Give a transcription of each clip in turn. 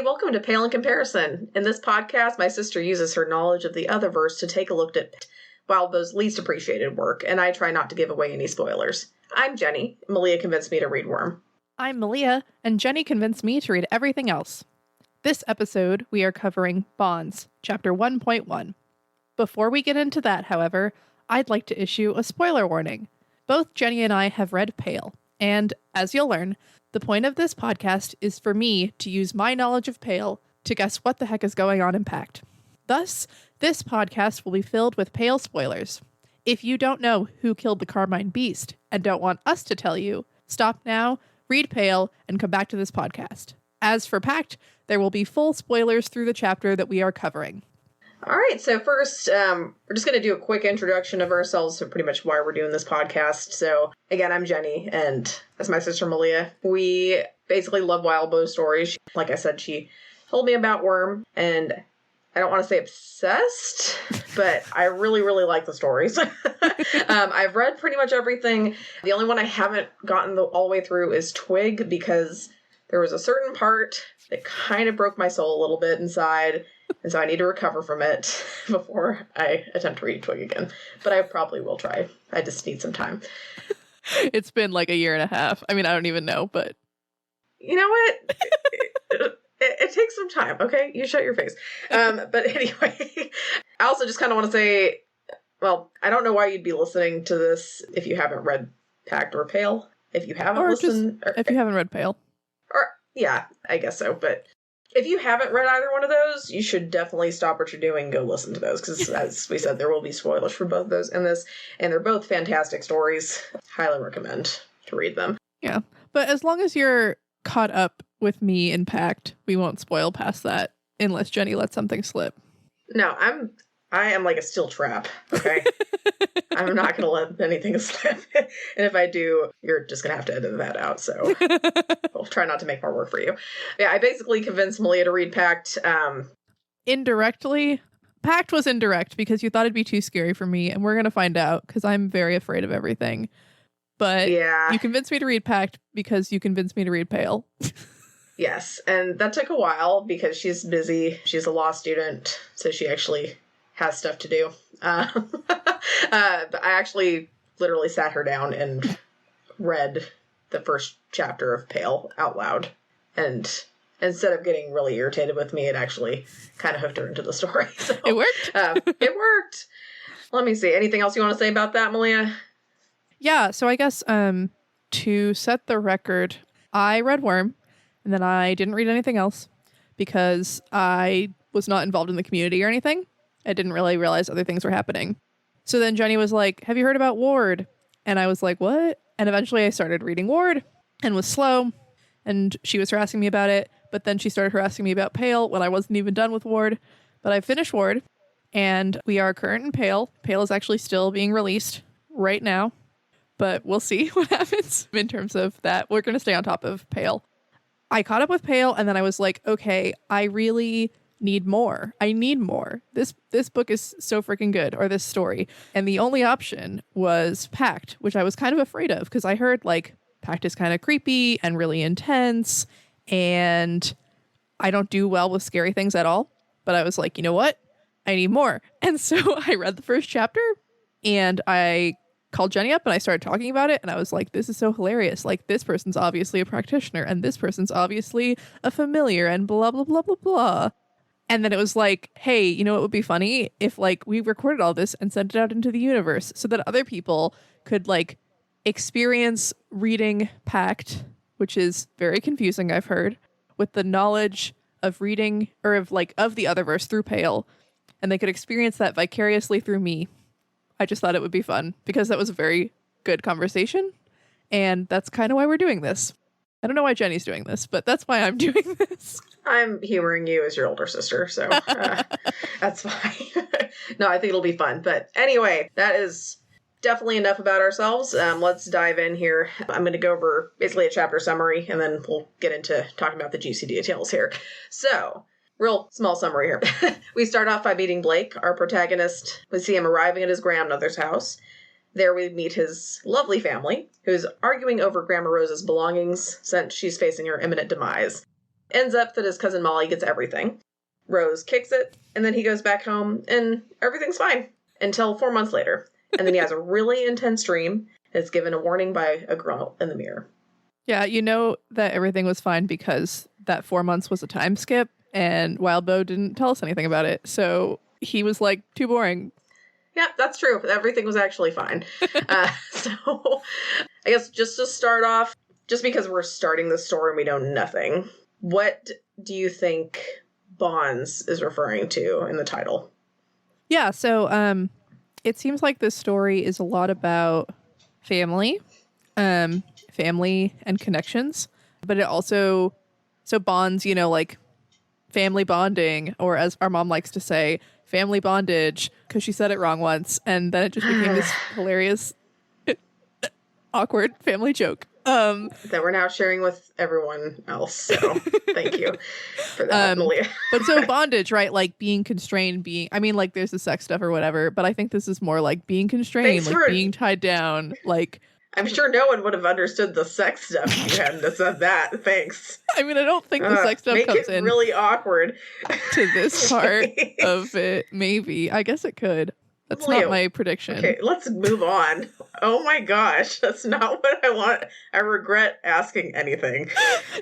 welcome to Pale in Comparison. In this podcast, my sister uses her knowledge of the Otherverse to take a look at Wildbow's least appreciated work, and I try not to give away any spoilers. I'm Jenny. Malia convinced me to read Worm. I'm Malia, and Jenny convinced me to read everything else. This episode, we are covering Bonds, Chapter 1.1. Before we get into that, however, I'd like to issue a spoiler warning. Both Jenny and I have read Pale, and as you'll learn, the point of this podcast is for me to use my knowledge of Pale to guess what the heck is going on in Pact. Thus, this podcast will be filled with Pale spoilers. If you don't know who killed the Carmine Beast and don't want us to tell you, stop now, read Pale, and come back to this podcast. As for Pact, there will be full spoilers through the chapter that we are covering. All right, so first, we're just going to do a quick introduction of ourselves, so pretty much why we're doing this podcast. So, again, I'm Jenny, and that's my sister Malia. We basically love Wildbow stories. Like I said, she told me about Worm, and I don't want to say obsessed, but I really, really like the stories. I've read pretty much everything. The only one I haven't gotten all the way through is Twig, because there was a certain part that kind of broke my soul a little bit inside. And so I need to recover from it before I attempt to read Twig again. But I probably will try. I just need some time. It's been like a year and a half. I mean, I don't even know, but... You know what? It takes some time, okay? You shut your face. But anyway, I also just kind of want to say, well, I don't know why you'd be listening to this if you haven't read Pact or Pale. If you haven't listened... if you haven't read Pale. Or, yeah, I guess so, but... If you haven't read either one of those, you should definitely stop what you're doing and go listen to those, because as we said, there will be spoilers for both of those in this, and they're both fantastic stories. Highly recommend to read them. Yeah, but as long as you're caught up with me in Pact, we won't spoil past that, unless Jenny lets something slip. No, I am like a steel trap, okay? I'm not going to let anything slip. And if I do, you're just going to have to edit that out. So I'll try not to make more work for you. Yeah, I basically convinced Malia to read Pact. Indirectly? Pact was indirect because you thought it'd be too scary for me. And we're going to find out because I'm very afraid of everything. But yeah, you convinced me to read Pact because you convinced me to read Pale. Yes. And that took a while because she's busy. She's a law student. So she actually has stuff to do. But I actually literally sat her down and read the first chapter of Pale out loud. And instead of getting really irritated with me, it actually kind of hooked her into the story. So, it worked? It worked. Let me see. Anything else you want to say about that, Malia? Yeah, so I guess to set the record, I read Worm, and then I didn't read anything else because I was not involved in the community or anything. I didn't really realize other things were happening. So then Jenny was like, have you heard about Ward? And I was like, what? And eventually I started reading Ward and was slow. And she was harassing me about it. But then she started harassing me about Pale when I wasn't even done with Ward. But I finished Ward and we are current in Pale. Pale is actually still being released right now. But we'll see what happens in terms of that. We're going to stay on top of Pale. I caught up with Pale and then I was like, okay, I really... need more. I need more. This book is so freaking good, or this story. And the only option was Pact, which I was kind of afraid of because I heard like Pact is kind of creepy and really intense and I don't do well with scary things at all. But I was like, you know what? I need more. And so I read the first chapter and I called Jenny up and I started talking about it and I was like, this is so hilarious. Like this person's obviously a practitioner and this person's obviously a familiar and blah, blah, blah, blah, blah. And then it was like, hey, you know what would be funny? If like we recorded all this and sent it out into the universe so that other people could like experience reading Pact, which is very confusing, I've heard, with the knowledge of reading or of the Otherverse through Pale. And they could experience that vicariously through me. I just thought it would be fun because that was a very good conversation. And that's kind of why we're doing this. I don't know why Jenny's doing this, but that's why I'm doing this. I'm humoring you as your older sister, so that's fine. No, I think it'll be fun. But anyway, that is definitely enough about ourselves. Let's dive in here. I'm going to go over basically a chapter summary, and then we'll get into talking about the juicy details here. So, real small summary here. We start off by meeting Blake, our protagonist. We see him arriving at his grandmother's house. There we meet his lovely family, who's arguing over Grandma Rose's belongings since she's facing her imminent demise. Ends up that his cousin Molly gets everything. Rose kicks it, and then he goes back home, and everything's fine. Until 4 months later. And then he has a really intense dream. And is given a warning by a girl in the mirror. Yeah, you know that everything was fine because that 4 months was a time skip, and Wildbow didn't tell us anything about it. So he was like, too boring. Yeah, that's true. Everything was actually fine. So I guess just to start off, just because we're starting the story and we know nothing, what do you think Bonds is referring to in the title? Yeah, so it seems like this story is a lot about family and connections, but it also, so bonds, you know, like family bonding, or as our mom likes to say, family bondage, because she said it wrong once, and then it just became this hilarious, awkward family joke. That we're now sharing with everyone else, so thank you for that, Malia. But so bondage, right? Like being constrained, I mean, like there's the sex stuff or whatever, but I think this is more like being constrained, being tied down, like... I'm sure no one would have understood the sex stuff if you hadn't said that. Thanks. I mean, I don't think the sex stuff comes in really awkward to this part of it. Maybe. I guess it could. That's not my prediction. Okay, let's move on. Oh my gosh, that's not what I want. I regret asking anything.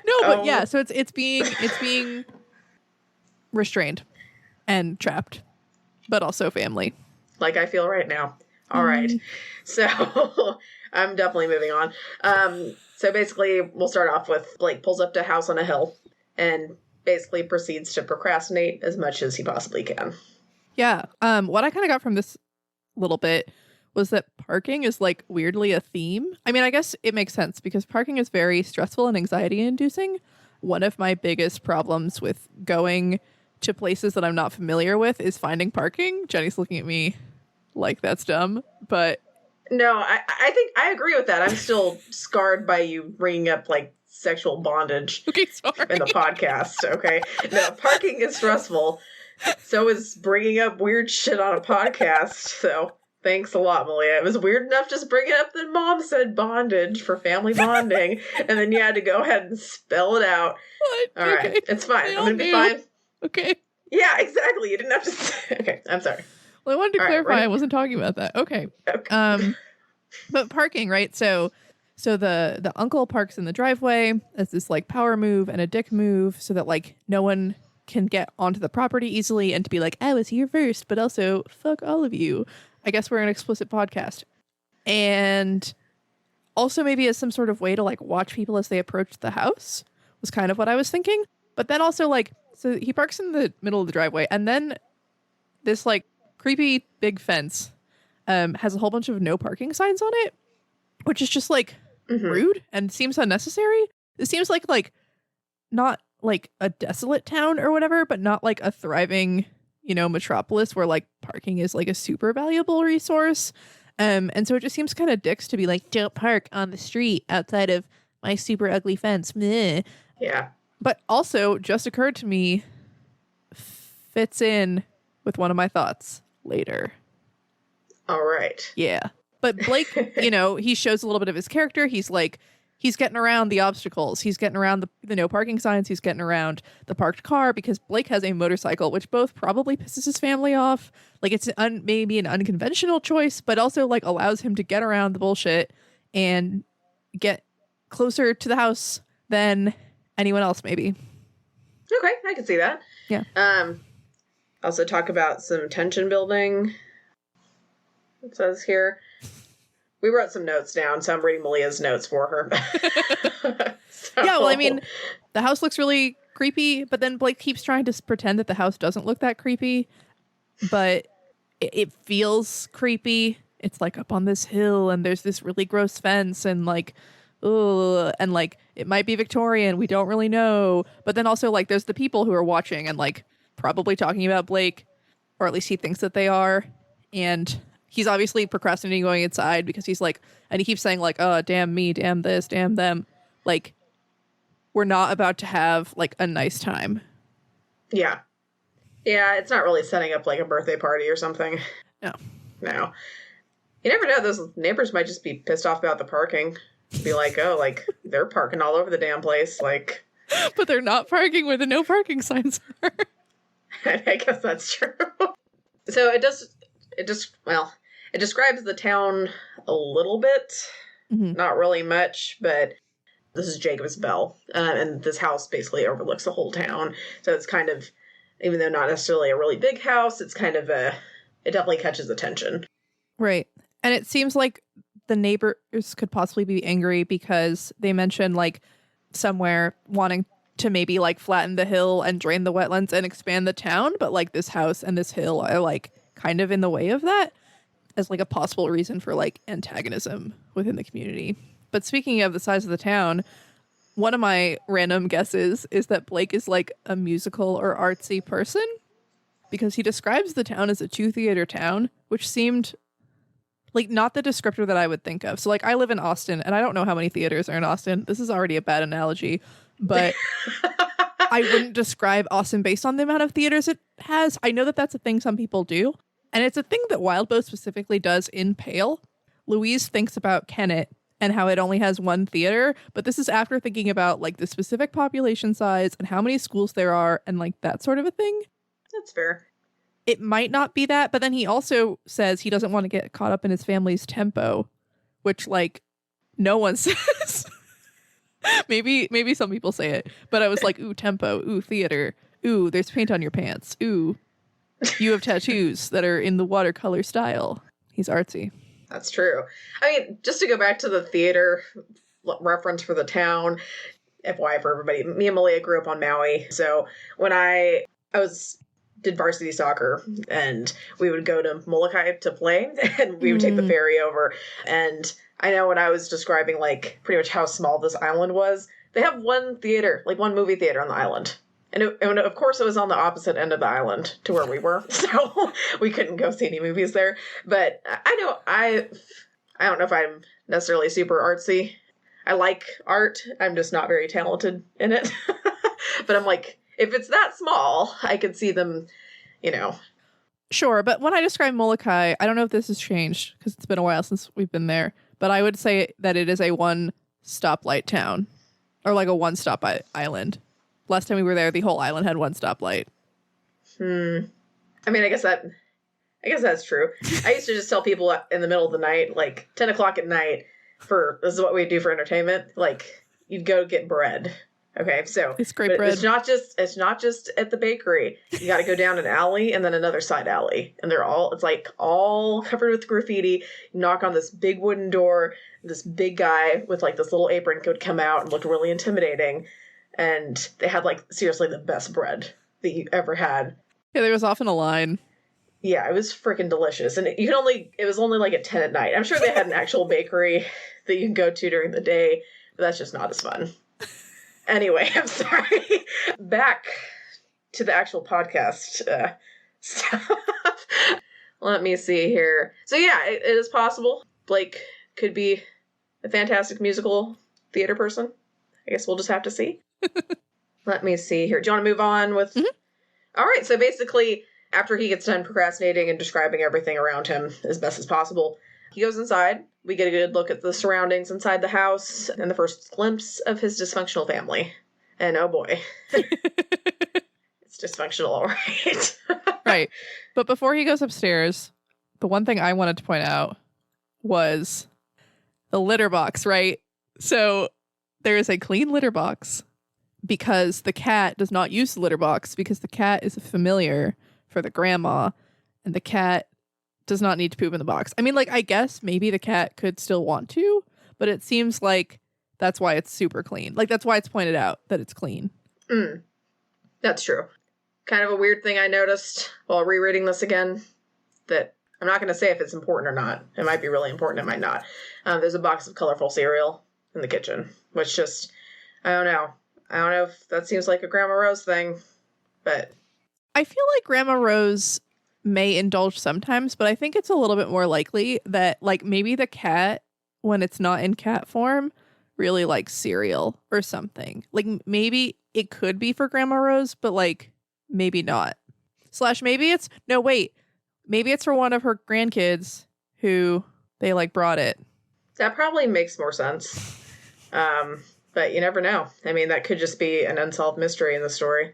No, but yeah, so it's being restrained and trapped, but also family. Like I feel right now. All right. So I'm definitely moving on. So basically we'll start off with Blake pulls up to a house on a hill and basically proceeds to procrastinate as much as he possibly can. Yeah. What I kind of got from this little bit was that parking is like weirdly a theme. I mean, I guess it makes sense because parking is very stressful and anxiety inducing. One of my biggest problems with going to places that I'm not familiar with is finding parking. Jenny's looking at me like that's dumb, but no, I think I agree with that. I'm still scarred by you bringing up like sexual bondage in the podcast. Okay. No, parking is stressful. So is bringing up weird shit on a podcast. So thanks a lot, Malia. It was weird enough just bring it up that Mom said bondage for family bonding. And then you had to go ahead and spell it out. What? All right. Okay. It's fine. I'm going to be fine. Okay. Yeah, exactly. You didn't have to say. Okay. I'm sorry. Well, I wanted to clarify. I wasn't talking about that. Okay. But parking, right? So the uncle parks in the driveway as this like power move and a dick move so that like no one can get onto the property easily and to be like, I was here first, but also fuck all of you. I guess we're an explicit podcast. And also maybe as some sort of way to like watch people as they approach the house was kind of what I was thinking. But then also like, so he parks in the middle of the driveway and then this like creepy big fence has a whole bunch of no parking signs on it, which is just like rude and seems unnecessary. It seems like not like a desolate town or whatever, but not like a thriving, you know, metropolis where like parking is like a super valuable resource. And so it just seems kind of dicks to be like, don't park on the street outside of my super ugly fence. Meh. Yeah. But also just occurred to me, fits in with one of my thoughts later. All right. Yeah. But Blake, you know, he shows a little bit of his character. He's like, he's getting around the obstacles. He's getting around the no parking signs. He's getting around the parked car because Blake has a motorcycle, which both probably pisses his family off. Like it's maybe an unconventional choice, but also like allows him to get around the bullshit and get closer to the house than anyone else maybe. Okay, I can see that. Yeah. Also talk about some tension building. It says here. We wrote some notes down, so I'm reading Malia's notes for her. Yeah, well, I mean, the house looks really creepy, but then Blake keeps trying to pretend that the house doesn't look that creepy, but it feels creepy. It's like up on this hill, and there's this really gross fence, and like, ugh, and like, it might be Victorian, we don't really know. But then also, like, there's the people who are watching and like probably talking about Blake, or at least he thinks that they are, and he's obviously procrastinating going inside because he's like, and he keeps saying like, oh, damn me, damn this, damn them. Like, we're not about to have like a nice time. Yeah. Yeah, it's not really setting up like a birthday party or something. No. You never know. Those neighbors might just be pissed off about the parking. Be like, oh, like they're parking all over the damn place. Like, But they're not parking where the no parking signs are. I guess that's true. So it describes the town a little bit. Mm-hmm. Not really much, but this is Jacob's Bell. And this house basically overlooks the whole town. So it's kind of, even though not necessarily a really big house, it's kind of it definitely catches attention. Right. And it seems like the neighbors could possibly be angry because they mentioned like somewhere wanting to maybe like flatten the hill and drain the wetlands and expand the town. But like this house and this hill are like kind of in the way of that as like a possible reason for like antagonism within the community. But speaking of the size of the town, one of my random guesses is that Blake is like a musical or artsy person because he describes the town as a 2-theater town, which seemed like not the descriptor that I would think of. So like I live in Austin and I don't know how many theaters are in Austin. This is already a bad analogy, but I wouldn't describe Austin based on the amount of theaters it has. I know that that's a thing some people do. And it's a thing that Wildbow specifically does in Pale. Louise thinks about Kennet and how it only has one theater, but this is after thinking about like the specific population size and how many schools there are and like that sort of a thing. That's fair. It might not be that, but then he also says he doesn't want to get caught up in his family's tempo, which like no one says. Maybe some people say it, but I was like, ooh, tempo, ooh, theater, ooh, there's paint on your pants, ooh, you have tattoos that are in the watercolor style. He's artsy. That's true. I mean, just to go back to the theater reference for the town, FYI for everybody, me and Malia grew up on Maui. So when I did varsity soccer and we would go to Molokai to play and we would take the ferry over. And I know when I was describing like pretty much how small this island was, they have one theater, like one movie theater on the island. And of course it was on the opposite end of the island to where we were. So we couldn't go see any movies there. But I don't know if I'm necessarily super artsy. I like art. I'm just not very talented in it. But I'm like, if it's that small, I could see them, Sure, but when I describe Molokai, I don't know if this has changed because it's been a while since we've been there, but I would say that it is a one stoplight town or like a one stop island. Last time we were there, the whole island had one stoplight. I mean, I guess that's true. I used to just tell people in the middle of the night, like 10 o'clock at night, this is what we do for entertainment. Like, you'd go get bread. Okay, so it's great bread. It's not just at the bakery. You got to go down an alley and then another side alley, and it's like all covered with graffiti. You knock on this big wooden door. This big guy with like this little apron could come out and look really intimidating, and they had like seriously the best bread that you ever had. Yeah, there was often a line. Yeah, it was freaking delicious, and it was only like at 10 at night. I'm sure they had an actual bakery that you can go to during the day, but that's just not as fun. Anyway, I'm sorry. Back to the actual podcast stuff. Let me see here. So yeah, it is possible Blake could be a fantastic musical theater person. I guess we'll just have to see. Let me see here. Do you want to move on with... Mm-hmm. All right, so basically, after he gets done procrastinating and describing everything around him as best as possible, he goes inside. We get a good look at the surroundings inside the house and the first glimpse of his dysfunctional family. And oh boy. It's dysfunctional, all right. Right. But before he goes upstairs, the one thing I wanted to point out was the litter box, right? So there is a clean litter box because the cat does not use the litter box because the cat is a familiar for the grandma and the cat does not need to poop in the box. I mean, like, I guess maybe the cat could still want to, but it seems like that's why it's super clean. Like, that's why it's pointed out that it's clean. That's true. Kind of a weird thing I noticed while rereading this again, that I'm not going to say if it's important or not. It might be really important, it might not. There's a box of colorful cereal in the kitchen, which just, I don't know. I don't know if that seems like a Grandma Rose thing, but... I feel like Grandma Rose may indulge sometimes, but I think it's a little bit more likely that like maybe the cat, when it's not in cat form, really likes cereal or something. Like maybe it could be for Grandma Rose, but like maybe not. / maybe it's maybe it's for one of her grandkids who they like brought it. That probably makes more sense. But you never know. I mean, that could just be an unsolved mystery in the story.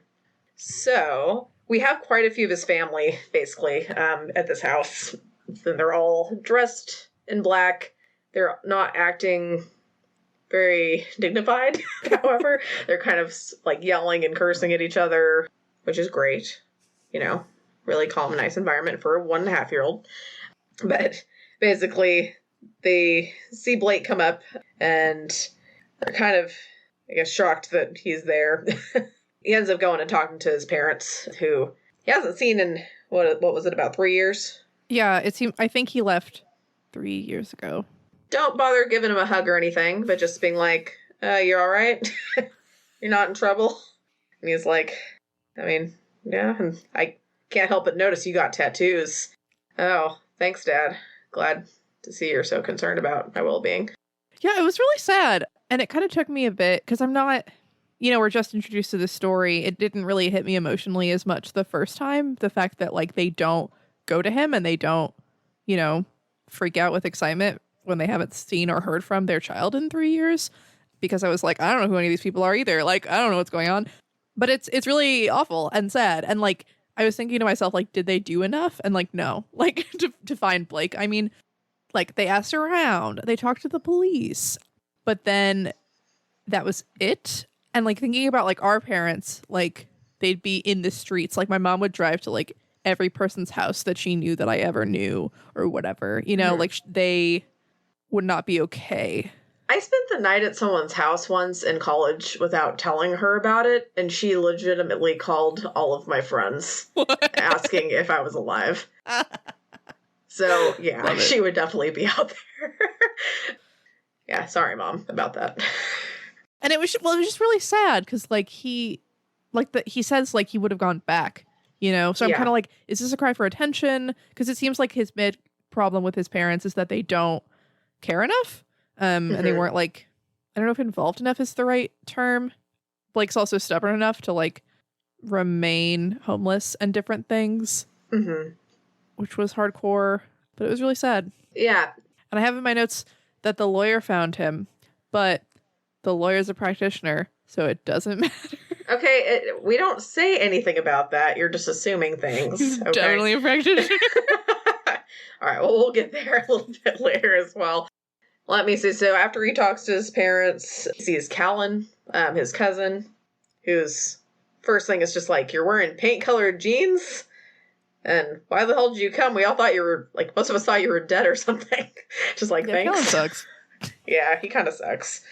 So we have quite a few of his family, basically, at this house. And they're all dressed in black. They're not acting very dignified, however. They're kind of like yelling and cursing at each other, which is great. You know, really calm, nice environment for a 1.5-year-old. But basically, they see Blake come up and they're kind of, I guess, shocked that he's there. He ends up going and talking to his parents, who he hasn't seen in, what was it, about 3 years? Yeah, I think he left 3 years ago. Don't bother giving him a hug or anything, but just being like, you all right? You're not in trouble? And he's like, I mean, yeah, and I can't help but notice you got tattoos. Oh, thanks, Dad. Glad to see you're so concerned about my well-being. Yeah, it was really sad. And it kind of took me a bit, because I'm not, we're just introduced to this story. It didn't really hit me emotionally as much the first time. The fact that, like, they don't go to him and they don't, freak out with excitement when they haven't seen or heard from their child in 3 years. Because I was like, I don't know who any of these people are either. Like, I don't know what's going on. But it's really awful and sad. And, like, I was thinking to myself, like, did they do enough? And, like, no. Like, to find Blake. I mean, like, they asked around. They talked to the police. But then that was it. And, like, thinking about, like, our parents, like, they'd be in the streets. Like, my mom would drive to, like, every person's house that she knew that I ever knew or whatever. Like, they would not be okay. I spent the night at someone's house once in college without telling her about it, and she legitimately called all of my friends asking if I was alive. So, yeah, she would definitely be out there. Yeah, sorry, Mom, about that. And it was just really sad because, like, he says, like, he would have gone back, So I'm kind of like, is this a cry for attention? Because it seems like his big problem with his parents is that they don't care enough. And they weren't, like, I don't know if involved enough is the right term. Blake's also stubborn enough to, like, remain homeless and different things, which was hardcore, but it was really sad. Yeah. And I have in my notes that the lawyer found him, but the lawyer's a practitioner, so it doesn't matter. Okay, we don't say anything about that. You're just assuming things. He's okay? definitely a practitioner. All right, well, we'll get there a little bit later as well. Let me see. So after he talks to his parents, he sees Callan, his cousin, whose first thing is just like, you're wearing paint-colored jeans? And why the hell did you come? We all thought you were, like, most of us thought you were dead or something. Just like, yeah, thanks. Callan sucks. Yeah, he kind of sucks.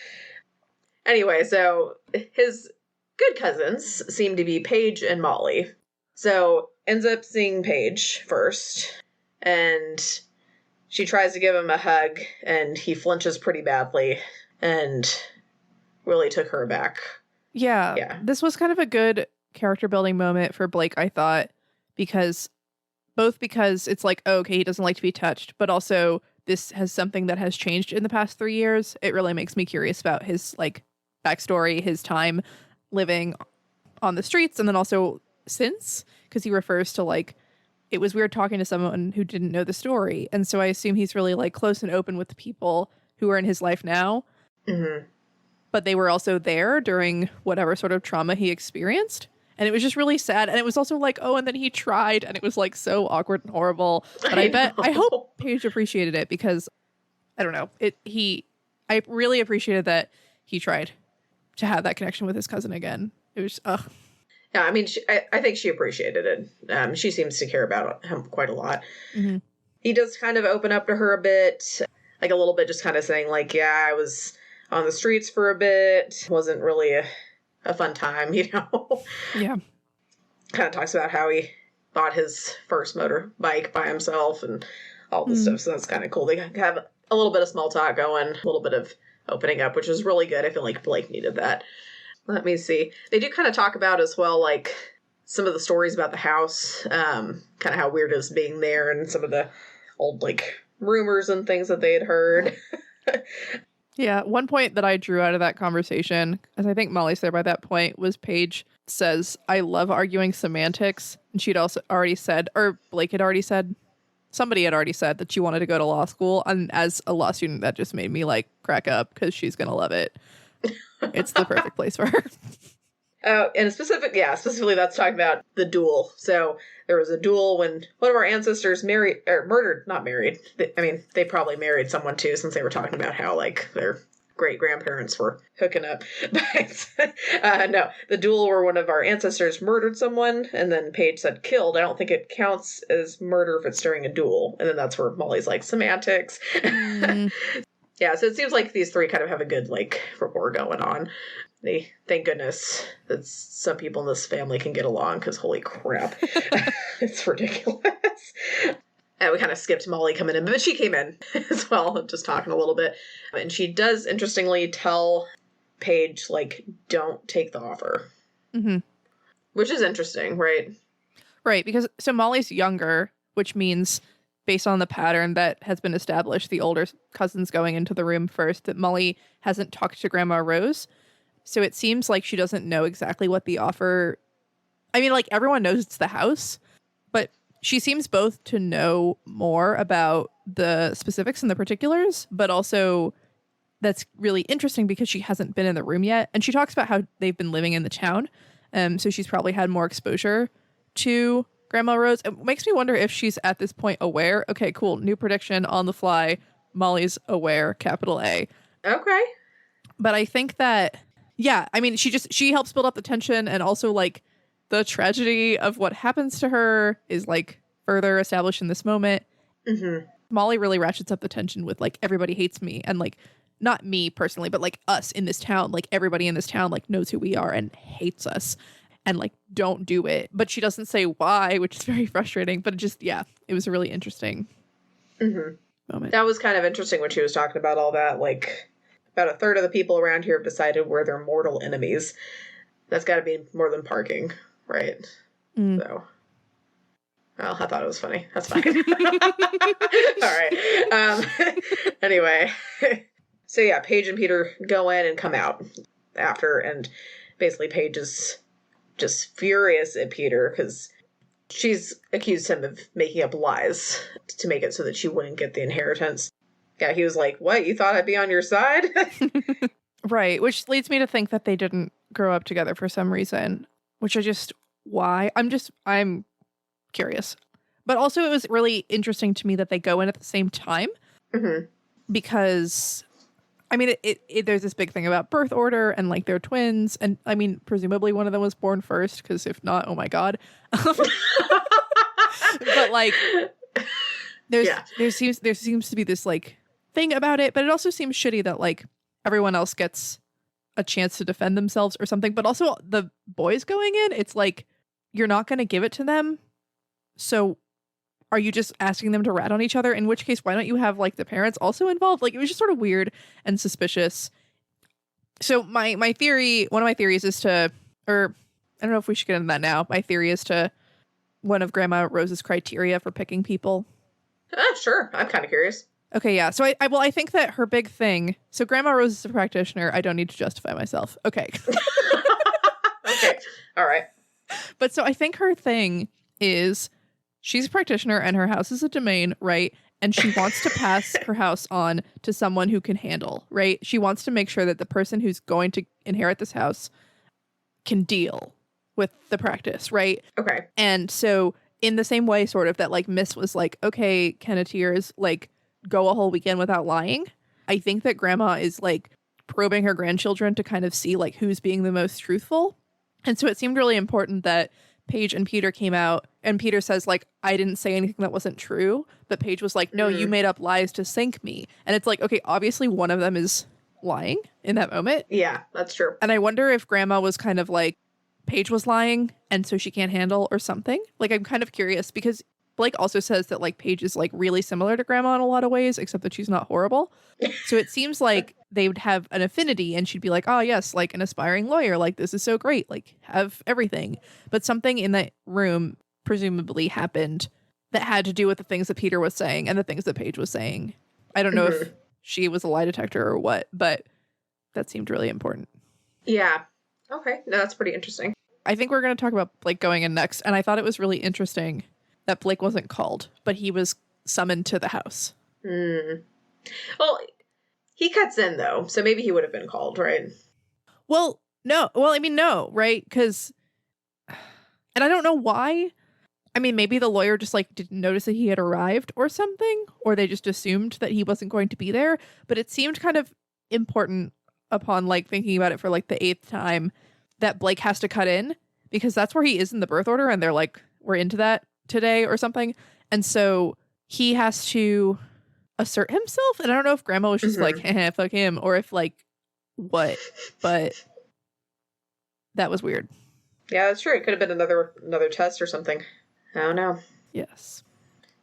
Anyway, so his good cousins seem to be Paige and Molly. So ends up seeing Paige first, and she tries to give him a hug, and he flinches pretty badly, and really took her aback. Yeah. This was kind of a good character building moment for Blake, I thought, because it's like, oh, okay, he doesn't like to be touched, but also this has something that has changed in the past 3 years. It really makes me curious about his, like, backstory, his time living on the streets, and then also since, because he refers to, like, it was weird talking to someone who didn't know the story. And so I assume he's really, like, close and open with the people who are in his life now. But they were also there during whatever sort of trauma he experienced. And it was just really sad. And it was also like, oh, and then he tried, and it was, like, so awkward and horrible. But I hope Paige appreciated it, because I don't know. I really appreciated that he tried to have that connection with his cousin again. It was, ugh. Yeah, I mean, I think she appreciated it. She seems to care about him quite a lot. He does kind of open up to her a bit, like a little bit, just kind of saying, like, yeah, I was on the streets for a bit. Wasn't really a fun time, Yeah. Kind of talks about how he bought his first motorbike by himself and all this stuff, so that's kind of cool. They have a little bit of small talk going, a little bit of opening up, which was really good. I feel like Blake needed that. Let me see. They do kind of talk about as well, like, some of the stories about the house, kind of how weird it was being there, and some of the old, like, rumors and things that they had heard. Yeah, one point that I drew out of that conversation, as I think Molly's there by that point, was Paige says, I love arguing semantics. And she'd also already said, or Blake had already said, somebody had already said that she wanted to go to law school. And as a law student, that just made me, like, crack up, because she's going to love it. It's the perfect place for her. Oh, and specifically that's talking about the duel. So there was a duel when one of our ancestors not married. They probably married someone too, since they were talking about how like their great grandparents were hooking up. But no, the duel where one of our ancestors murdered someone, and then Paige said killed. I don't think it counts as murder if it's during a duel. And then that's where Molly's like semantics. Yeah, so it seems like these three kind of have a good like rapport going on. Thank goodness that some people in this family can get along, because holy crap, it's ridiculous. And we kind of skipped Molly coming in, but she came in as well, just talking a little bit. And she does, interestingly, tell Paige, like, don't take the offer. Mm-hmm. Which is interesting, right? Right, because so Molly's younger, which means based on the pattern that has been established, the older cousin's going into the room first, that Molly hasn't talked to Grandma Rose. So it seems like she doesn't know exactly what the offer... I mean, like, everyone knows it's the house, but she seems both to know more about the specifics and the particulars, but also that's really interesting because she hasn't been in the room yet. And she talks about how they've been living in the town. So she's probably had more exposure to Grandma Rose. It makes me wonder if she's at this point aware. Okay, cool. New prediction on the fly. Molly's aware, capital A. Okay. But I think that, yeah, I mean, she helps build up the tension, and also like the tragedy of what happens to her is like further established in this moment. Mm-hmm. Molly really ratchets up the tension with like, everybody hates me, and like, not me personally, but like us in this town, like everybody in this town like knows who we are and hates us, and like don't do it. But she doesn't say why, which is very frustrating. But it was a really interesting moment. That was kind of interesting when she was talking about all that. Like, about a third of the people around here have decided we're their mortal enemies. That's got to be more than parking, right? So, well, I thought it was funny. That's fine. All right. Anyway. So yeah, Paige and Peter go in and come out after, and basically Paige is just furious at Peter because she's accused him of making up lies to make it so that she wouldn't get the inheritance. Yeah, he was like, what, you thought I'd be on your side? Right, which leads me to think that they didn't grow up together for some reason, which why? I'm curious. But also it was really interesting to me that they go in at the same time, because... I mean, there's this big thing about birth order and like they're twins. And I mean, presumably one of them was born first, because if not, oh my God. But like, there seems to be this like thing about it, but it also seems shitty that like everyone else gets a chance to defend themselves or something. But also the boys going in, it's like, you're not going to give it to them. So are you just asking them to rat on each other? In which case, why don't you have like the parents also involved? Like, it was just sort of weird and suspicious. So one of my theories is to, or I don't know if we should get into that now. My theory is to one of Grandma Rose's criteria for picking people. Sure. I'm kind of curious. Okay, yeah. So I think that her big thing, so Grandma Rose is a practitioner. I don't need to justify myself. Okay. Okay. All right. But so I think her thing is, she's a practitioner and her house is a domain, right? And she wants to pass her house on to someone who can handle, right? She wants to make sure that the person who's going to inherit this house can deal with the practice, right? Okay. And so in the same way, sort of, that like Miss was like, okay, Kenneteers, like go a whole weekend without lying. I think that Grandma is like probing her grandchildren to kind of see like who's being the most truthful. And so it seemed really important that Paige and Peter came out, and Peter says like, I didn't say anything that wasn't true, but Paige was like, no, you made up lies to sink me. And it's like, okay, obviously one of them is lying in that moment. Yeah, that's true. And I wonder if Grandma was kind of like, Paige was lying and so she can't handle or something. Like, I'm kind of curious because Blake also says that like Paige is like really similar to Grandma in a lot of ways, except that she's not horrible. So it seems like they would have an affinity, and she'd be like, oh yes, like an aspiring lawyer, like this is so great, like have everything. But something in that room presumably happened that had to do with the things that Peter was saying and the things that Paige was saying. I don't know if she was a lie detector or what, but that seemed really important. Yeah. Okay. No, that's pretty interesting. I think we're going to talk about Blake going in next, and I thought it was really interesting that Blake wasn't called, but he was summoned to the house. Well, he cuts in, though, so maybe he would have been called, right? Well, no. Well, I mean, no, right? Because, and I don't know why. I mean, maybe the lawyer just like didn't notice that he had arrived or something, or they just assumed that he wasn't going to be there. But it seemed kind of important upon like thinking about it for like the eighth time that Blake has to cut in because that's where he is in the birth order. And they're like, we're into that today or something. And so he has to assert himself. And I don't know if Grandma was just like, fuck him, or if like what, but that was weird. Yeah, that's true. It could have been another test or something. I don't know. Yes.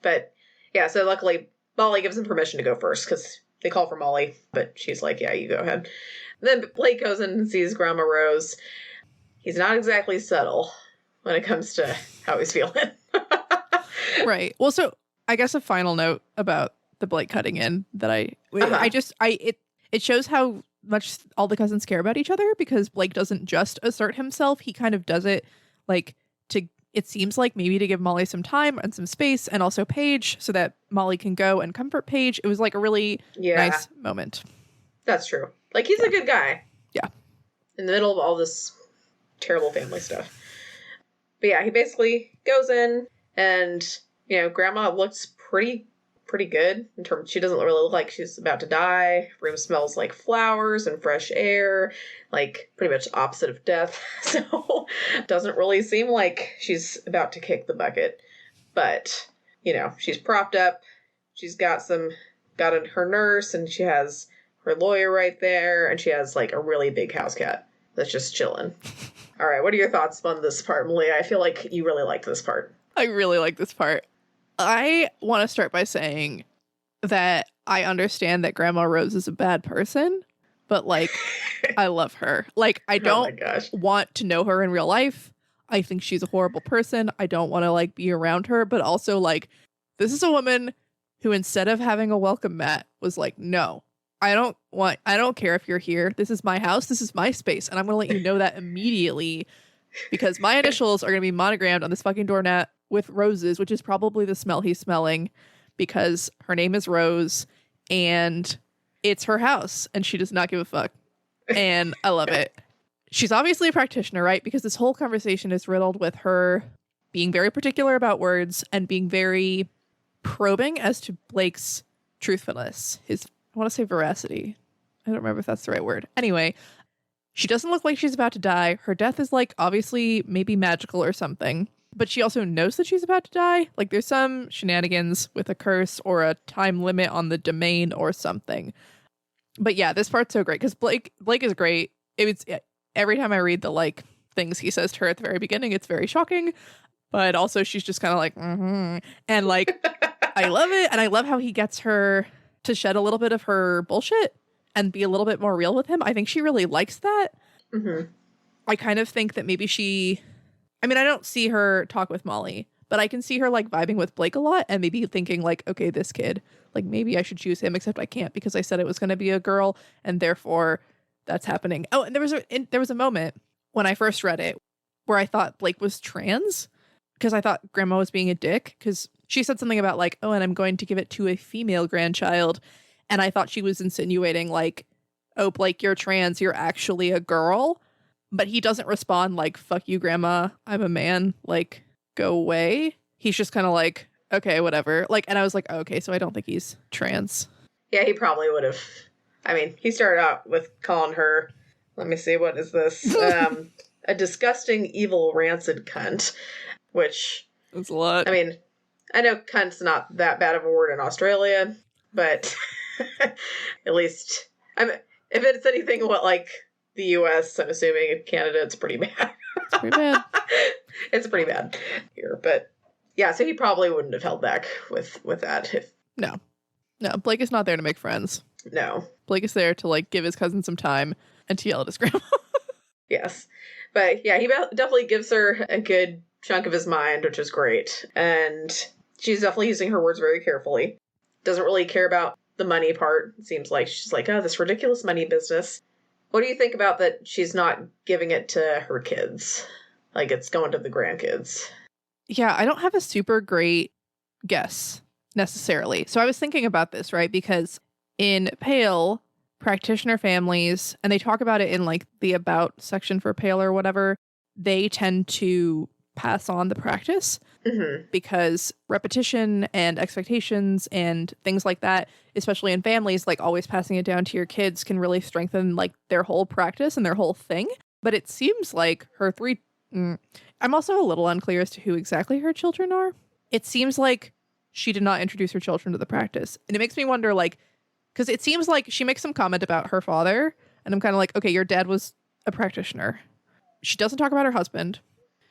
But yeah, so luckily Molly gives him permission to go first because they call for Molly, but she's like, yeah, you go ahead. And then Blake goes in and sees Grandma Rose. He's not exactly subtle when it comes to how he's feeling. Right. Well, so I guess a final note about the Blake cutting in that it shows how much all the cousins care about each other because Blake doesn't just assert himself. He kind of does it like it seems like maybe to give Molly some time and some space and also Paige so that Molly can go and comfort Paige. It was like a really nice moment. That's true. Like he's a good guy. Yeah. In the middle of all this terrible family stuff. But yeah, he basically goes in and, Grandma looks pretty good in terms, she doesn't really look like she's about to die. Room smells like flowers and fresh air, like pretty much opposite of death. So doesn't really seem like she's about to kick the bucket. But, she's propped up. She's got her nurse and she has her lawyer right there. And she has like a really big house cat that's just chilling. All right. What are your thoughts on this part, Malia? I feel like you really like this part. I really like this part. I want to start by saying that I understand that Grandma Rose is a bad person, but like, I love her. Like, I don't want to know her in real life. I think she's a horrible person. I don't want to like be around her, but also like, this is a woman who instead of having a welcome mat was like, no, I don't care if you're here. This is my house. This is my space. And I'm going to let you know that immediately because my initials are going to be monogrammed on this fucking doormat with roses, which is probably the smell he's smelling because her name is Rose and it's her house and she does not give a fuck. And I love it. She's obviously a practitioner, right? Because this whole conversation is riddled with her being very particular about words and being very probing as to Blake's truthfulness, I want to say veracity. I don't remember if that's the right word. Anyway, she doesn't look like she's about to die. Her death is like obviously maybe magical or something. But she also knows that she's about to die. Like there's some shenanigans with a curse or a time limit on the domain or something. But yeah, this part's so great because Blake is great. Every time I read the like things he says to her at the very beginning, it's very shocking. But also she's just kind of like, and like I love it. And I love how he gets her to shed a little bit of her bullshit and be a little bit more real with him. I think she really likes that. Mm-hmm. I kind of think that maybe I don't see her talk with Molly, but I can see her like vibing with Blake a lot and maybe thinking like, okay, this kid, like maybe I should choose him, except I can't because I said it was going to be a girl and therefore that's happening. Oh, and there was a moment when I first read it where I thought Blake was trans because I thought Grandma was being a dick because she said something about like, oh, and I'm going to give it to a female grandchild. And I thought she was insinuating like, oh, Blake, you're trans. You're actually a girl. But he doesn't respond like, fuck you, Grandma. I'm a man. Like, go away. He's just kind of like, okay, whatever. Like, and I was like, oh, okay, so I don't think he's trans. Yeah, he probably would have. I mean, he started out with calling her, let me see, what is this? A disgusting, evil, rancid cunt. Which, that's a lot. I mean, I know cunt's not that bad of a word in Australia, but at least, if it's anything what like the U.S., I'm assuming in Canada, it's pretty bad. It's pretty bad. It's pretty bad here, but yeah, so he probably wouldn't have held back with that. No, Blake is not there to make friends. No. Blake is there to like give his cousin some time and to yell at his grandma. Yes. But yeah, he definitely gives her a good chunk of his mind, which is great. And she's definitely using her words very carefully. Doesn't really care about the money part. It seems like she's like, oh, this ridiculous money business. What do you think about that she's not giving it to her kids? Like it's going to the grandkids. Yeah, I don't have a super great guess necessarily. So I was thinking about this, right? Because in Pale, practitioner families, and they talk about it in like the about section for Pale or whatever, they tend to pass on the practice because repetition and expectations and things like that, especially in families, like always passing it down to your kids can really strengthen like their whole practice and their whole thing. But it seems like her three... I'm also a little unclear as to who exactly her children are. It seems like she did not introduce her children to the practice. And it makes me wonder, like, because it seems like she makes some comment about her father, and I'm kind of like, okay, your dad was a practitioner. She doesn't talk about her husband.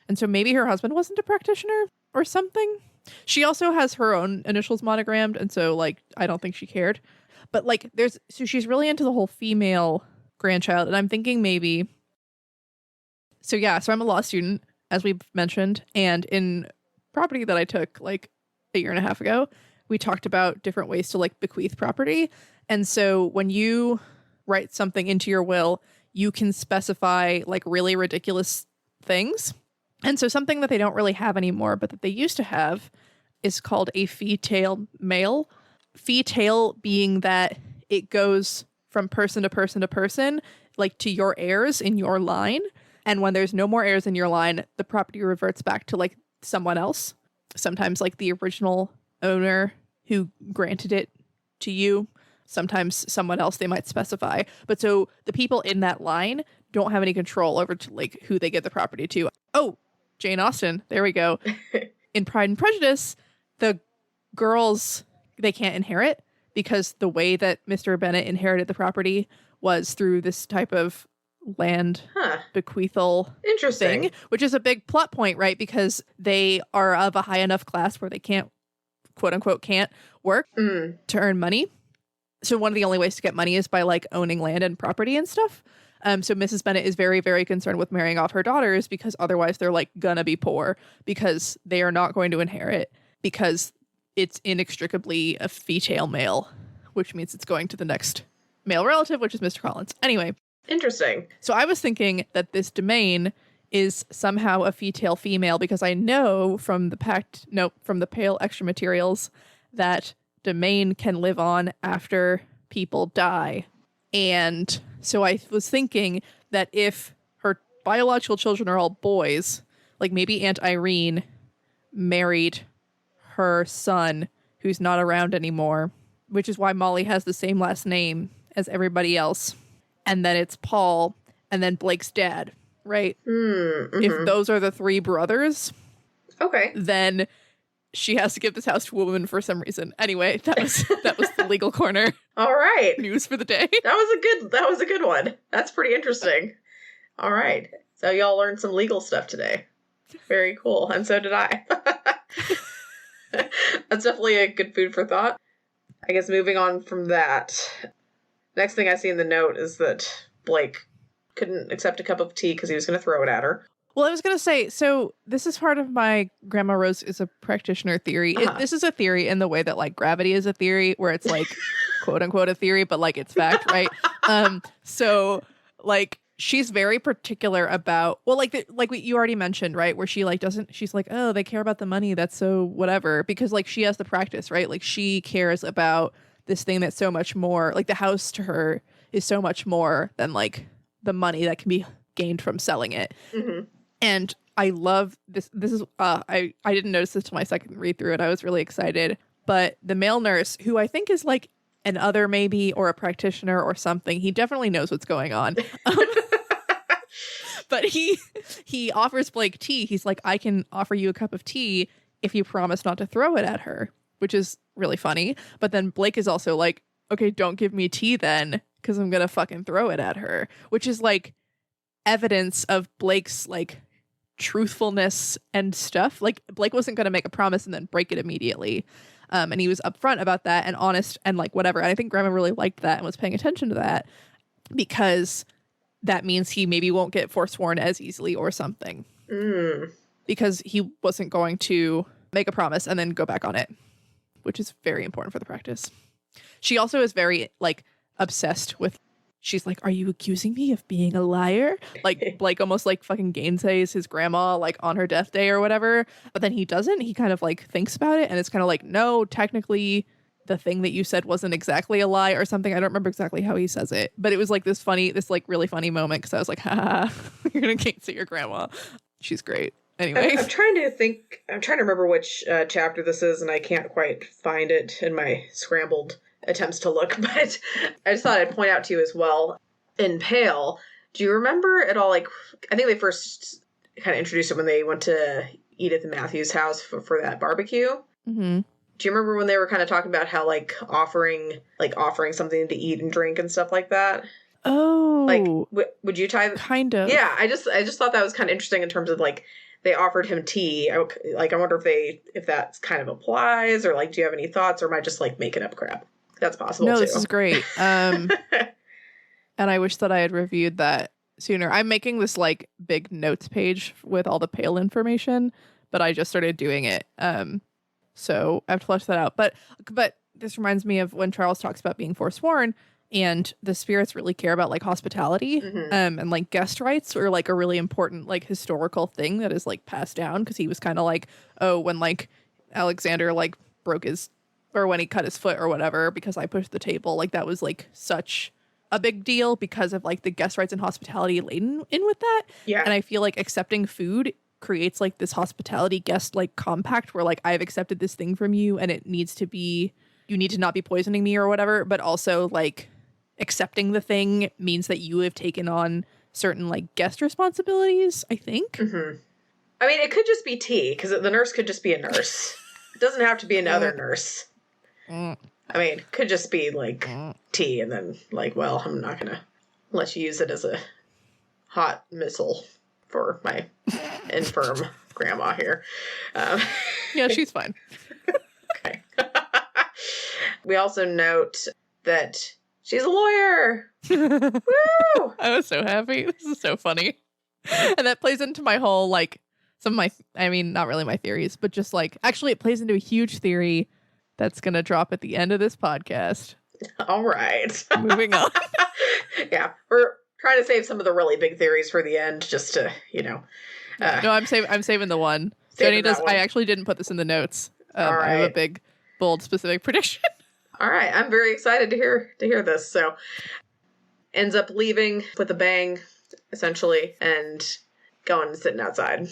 And so maybe her husband wasn't a practitioner or something. She also has her own initials monogrammed, and so, like, I don't think she cared. But, like, so she's really into the whole female grandchild, and I'm thinking maybe... So I'm a law student, as we've mentioned, and in property that I took, like, a year and a half ago, we talked about different ways to, like, bequeath property. And so when you write something into your will, you can specify, like, really ridiculous things. And so something that they don't really have anymore, but that they used to have, is called a fee-tail male. Fee-tail being that it goes from person to person to person, like to your heirs in your line. And when there's no more heirs in your line, the property reverts back to like someone else. Sometimes like the original owner who granted it to you. Sometimes someone else they might specify. But so the people in that line don't have any control over to like who they get the property to. Oh, Jane Austen. There we go. In Pride and Prejudice, the girls, they can't inherit because the way that Mr. Bennet inherited the property was through this type of land bequeathal thing, which is a big plot point, right? Because they are of a high enough class where they can't, quote unquote, can't work to earn money. So one of the only ways to get money is by like owning land and property and stuff. So Mrs. Bennet is very, very concerned with marrying off her daughters because otherwise they're like gonna be poor because they are not going to inherit because it's inextricably a fee-tail male, which means it's going to the next male relative, which is Mr. Collins. Anyway. Interesting. So I was thinking that this domain is somehow a fee-tail female because I know from the Pale extra materials that domain can live on after people die. And so I was thinking that if her biological children are all boys, like maybe Aunt Irene married her son who's not around anymore, which is why Molly has the same last name as everybody else. And then it's Paul and then Blake's dad, right? If those are the three brothers, okay, then she has to give this house to a woman for some reason. Anyway, that was the legal corner. All right. News for the day. That was a good one. That's pretty interesting. All right. So y'all learned some legal stuff today. Very cool. And so did I. That's definitely a good food for thought. I guess moving on from that, next thing I see in the note is that Blake couldn't accept a cup of tea because he was going to throw it at her. Well, I was going to say, so this is part of my Grandma Rose is a practitioner theory. This is a theory in the way that like gravity is a theory, where it's like quote unquote a theory, but like it's fact, right? So like she's very particular about, well, like you already mentioned, right? Where she like she's like, oh, they care about the money. That's so whatever. Because like she has the practice, right? Like she cares about this thing that's so much more, like the house to her is so much more than like the money that can be gained from selling it. And I love this. This is, I didn't notice this till my second read through it. I was really excited. But the male nurse, who I think is like an other maybe, or a practitioner or something, he definitely knows what's going on. But he offers Blake tea. He's like, I can offer you a cup of tea if you promise not to throw it at her, which is really funny. But then Blake is also like, okay, don't give me tea then, because I'm going to fucking throw it at her, which is like evidence of Blake's like truthfulness and stuff. Like Blake wasn't going to make a promise and then break it immediately. And he was upfront about that and honest and like whatever. And I think Grandma really liked that and was paying attention to that because that means he maybe won't get forsworn as easily or something. Because he wasn't going to make a promise and then go back on it, which is very important for the practice. She also is very like obsessed with, she's like, are you accusing me of being a liar? Like Blake almost like fucking gainsays his grandma like on her death day or whatever. But then he doesn't. He kind of like thinks about it and it's kind of like, no, technically the thing that you said wasn't exactly a lie or something. I don't remember exactly how he says it, but it was like this like really funny moment because I was like, ha, you're gonna cancel your grandma. She's great. Anyway, I'm trying to remember which chapter this is, and I can't quite find it in my scrambled attempts to look, but I just thought I'd point out to you as well. In Pale, do you remember at all, like, I think they first kind of introduced it when they went to Edith and Matthew's house for that barbecue? Mm-hmm. Do you remember when they were kind of talking about how, like, offering something to eat and drink and stuff like that? Oh. Like, would you tie... Kind of. Yeah, I just thought that was kind of interesting in terms of, like, they offered him tea. I wonder if that kind of applies, or, like, do you have any thoughts, or am I just, like, making up crap? That's possible, no, too. This is great. And I wish that I had reviewed that sooner. I'm making this, like, big notes page with all the Pale information, but I just started doing it. So I have to flesh that out. But this reminds me of when Charles talks about being forsworn, and the spirits really care about, like, hospitality, and, like, guest rights are, like, a really important, like, historical thing that is, like, passed down, because he was kind of like, oh, when, like, Alexander, like, when he cut his foot or whatever because I pushed the table, like, that was, like, such a big deal because of, like, the guest rights and hospitality laden in with that. Yeah. And I feel like accepting food creates, like, this hospitality guest, like, compact where, like, I've accepted this thing from you and it needs to be, you need to not be poisoning me or whatever, but also, like, accepting the thing means that you have taken on certain, like, guest responsibilities, I think. Mm-hmm. I mean, it could just be tea, because the nurse could just be a nurse. It doesn't have to be another nurse. I mean, it could just be, like, tea, and then, like, well, I'm not gonna let you use it as a hot missile for my infirm grandma here. Yeah, she's fine. Okay. We also note that she's a lawyer. Woo! I was so happy. This is so funny. And that plays into my whole, like, some of my, I mean, not really my theories, but just, like, actually it plays into a huge theory that's going to drop at the end of this podcast. All right. Moving on. Yeah, we're trying to save some of the really big theories for the end, just to, you know. No, I'm saving the one. Jenny does. I actually didn't put this in the notes. All right. I have a big, bold, specific prediction. All right, I'm very excited to hear this. So, ends up leaving with a bang, essentially, and going and sitting outside,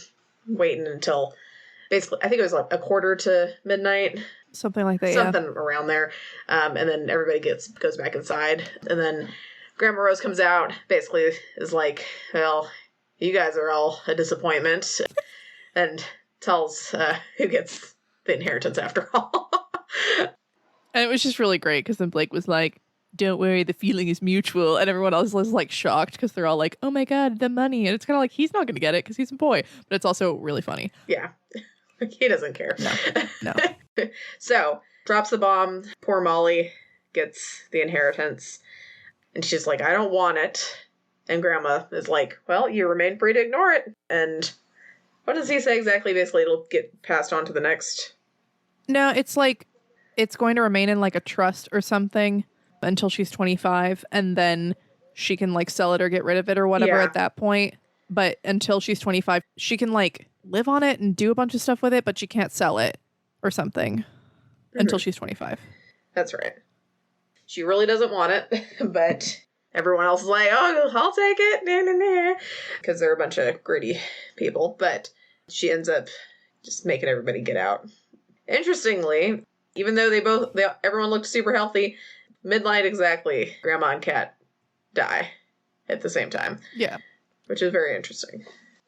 waiting until basically, I think it was like a quarter to midnight. Something like that, Something around there. And then everybody goes back inside. And then Grandma Rose comes out, basically is like, well, you guys are all a disappointment. And tells who gets the inheritance after all. And it was just really great because then Blake was like, don't worry, the feeling is mutual. And everyone else was, like, shocked because they're all like, oh my God, the money. And it's kind of like, he's not going to get it because he's a boy. But it's also really funny. Yeah. He doesn't care. No. So, drops the bomb. Poor Molly gets the inheritance. And she's like, I don't want it. And Grandma is like, well, you remain free to ignore it. And what does he say exactly? Basically, it'll get passed on to the next. No, it's like, it's going to remain in, like, a trust or something until she's 25. And then she can, like, sell it or get rid of it or whatever at that point. But until she's 25, she can, like, live on it and do a bunch of stuff with it, but she can't sell it or something until she's 25. That's right. She really doesn't want it, but everyone else is like, oh, I'll take it, because they're a bunch of greedy people. But she ends up just making everybody get out. Interestingly, even though everyone looked super healthy, midnight exactly, Grandma and Cat die at the same time. Yeah. Which is very interesting.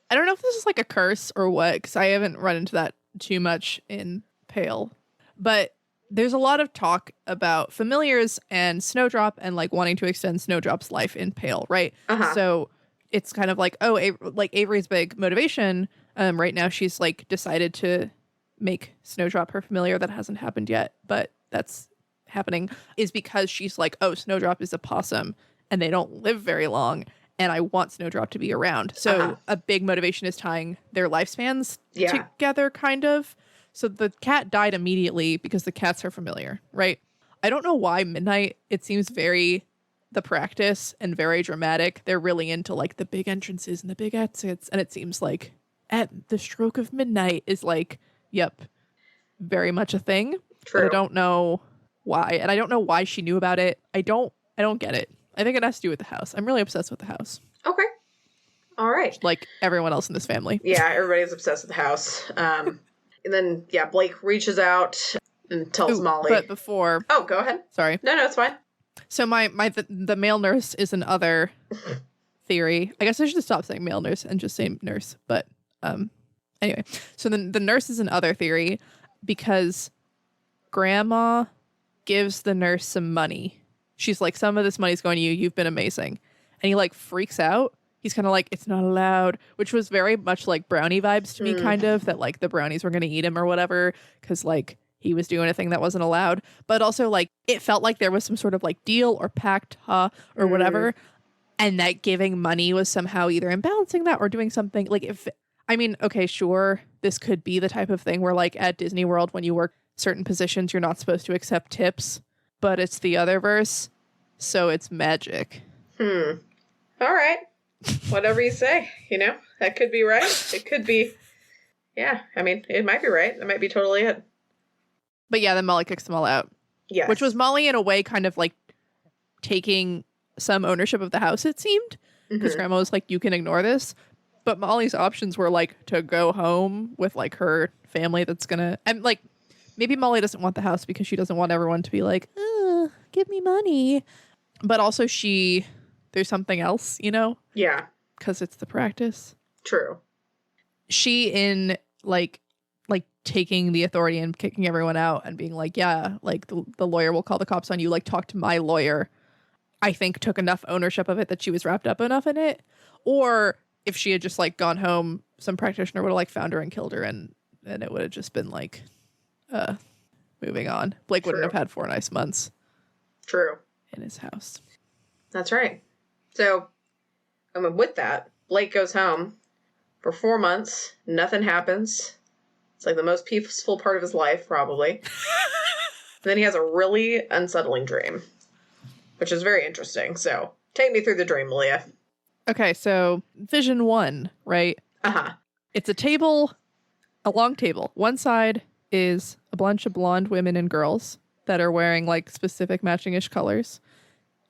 I don't know if this is like a curse or what, because I haven't run into that too much in Pale. But there's a lot of talk about familiars and Snowdrop and, like, wanting to extend Snowdrop's life in Pale, right? Uh-huh. So it's kind of like, like Avery's big motivation. Right now she's, like, decided to make Snowdrop her familiar. That hasn't happened yet, but that's happening, is because she's like, oh, Snowdrop is a possum and they don't live very long. And I want Snowdrop to be around. So a big motivation is tying their lifespans together, kind of. So the cat died immediately because the cats are familiar, right? I don't know why Midnight, it seems very the practice and very dramatic. They're really into, like, the big entrances and the big exits. And it seems like at the stroke of midnight is, like, yep, very much a thing. True. But I don't know why. And I don't know why she knew about it. I don't get it. I think it has to do with the house. I'm really obsessed with the house. Okay. All right. Like everyone else in this family. Yeah, everybody's obsessed with the house. And then, Blake reaches out and tells Molly. But before... Oh, go ahead. Sorry. No, it's fine. So the male nurse is another theory. I guess I should just stop saying male nurse and just say nurse. But anyway. So then the nurse is another theory because Grandma gives the nurse some money. She's like, some of this money's going to you. You've been amazing. And he like freaks out. He's kind of like, it's not allowed, which was very much like brownie vibes to me, kind of, that like the brownies were going to eat him or whatever, because like he was doing a thing that wasn't allowed. But also like it felt like there was some sort of like deal or pact or whatever. And that giving money was somehow either imbalancing that or doing something like okay, sure, this could be the type of thing where like at Disney World, when you work certain positions, you're not supposed to accept tips, but it's the Otherverse, so it's magic. All right. Whatever you say, that could be right. It could be, yeah, it might be right. That might be totally it. But yeah, then Molly kicks them all out. Yes. Which was Molly in a way kind of like taking some ownership of the house, it seemed. Because Grandma was like, you can ignore this. But Molly's options were like to go home with like her family that's gonna, and like maybe Molly doesn't want the house because she doesn't want everyone to be like, give me money. But also there's something else, Yeah. Because it's the practice. True. She in like taking the authority and kicking everyone out and being like, yeah, like the lawyer will call the cops on you, like talk to my lawyer, I think took enough ownership of it that she was wrapped up enough in it. Or if she had just like gone home, some practitioner would have like found her and killed her, and it would have just been like moving on. Blake wouldn't have had 4 nice months. True. In his house. That's right. So, with that, Blake goes home for 4 months. Nothing happens. It's like the most peaceful part of his life, probably. Then he has a really unsettling dream, which is very interesting. So, take me through the dream, Malia. Okay, so vision 1, right? It's a long table. One side is a bunch of blonde women and girls that are wearing like specific matching-ish colors.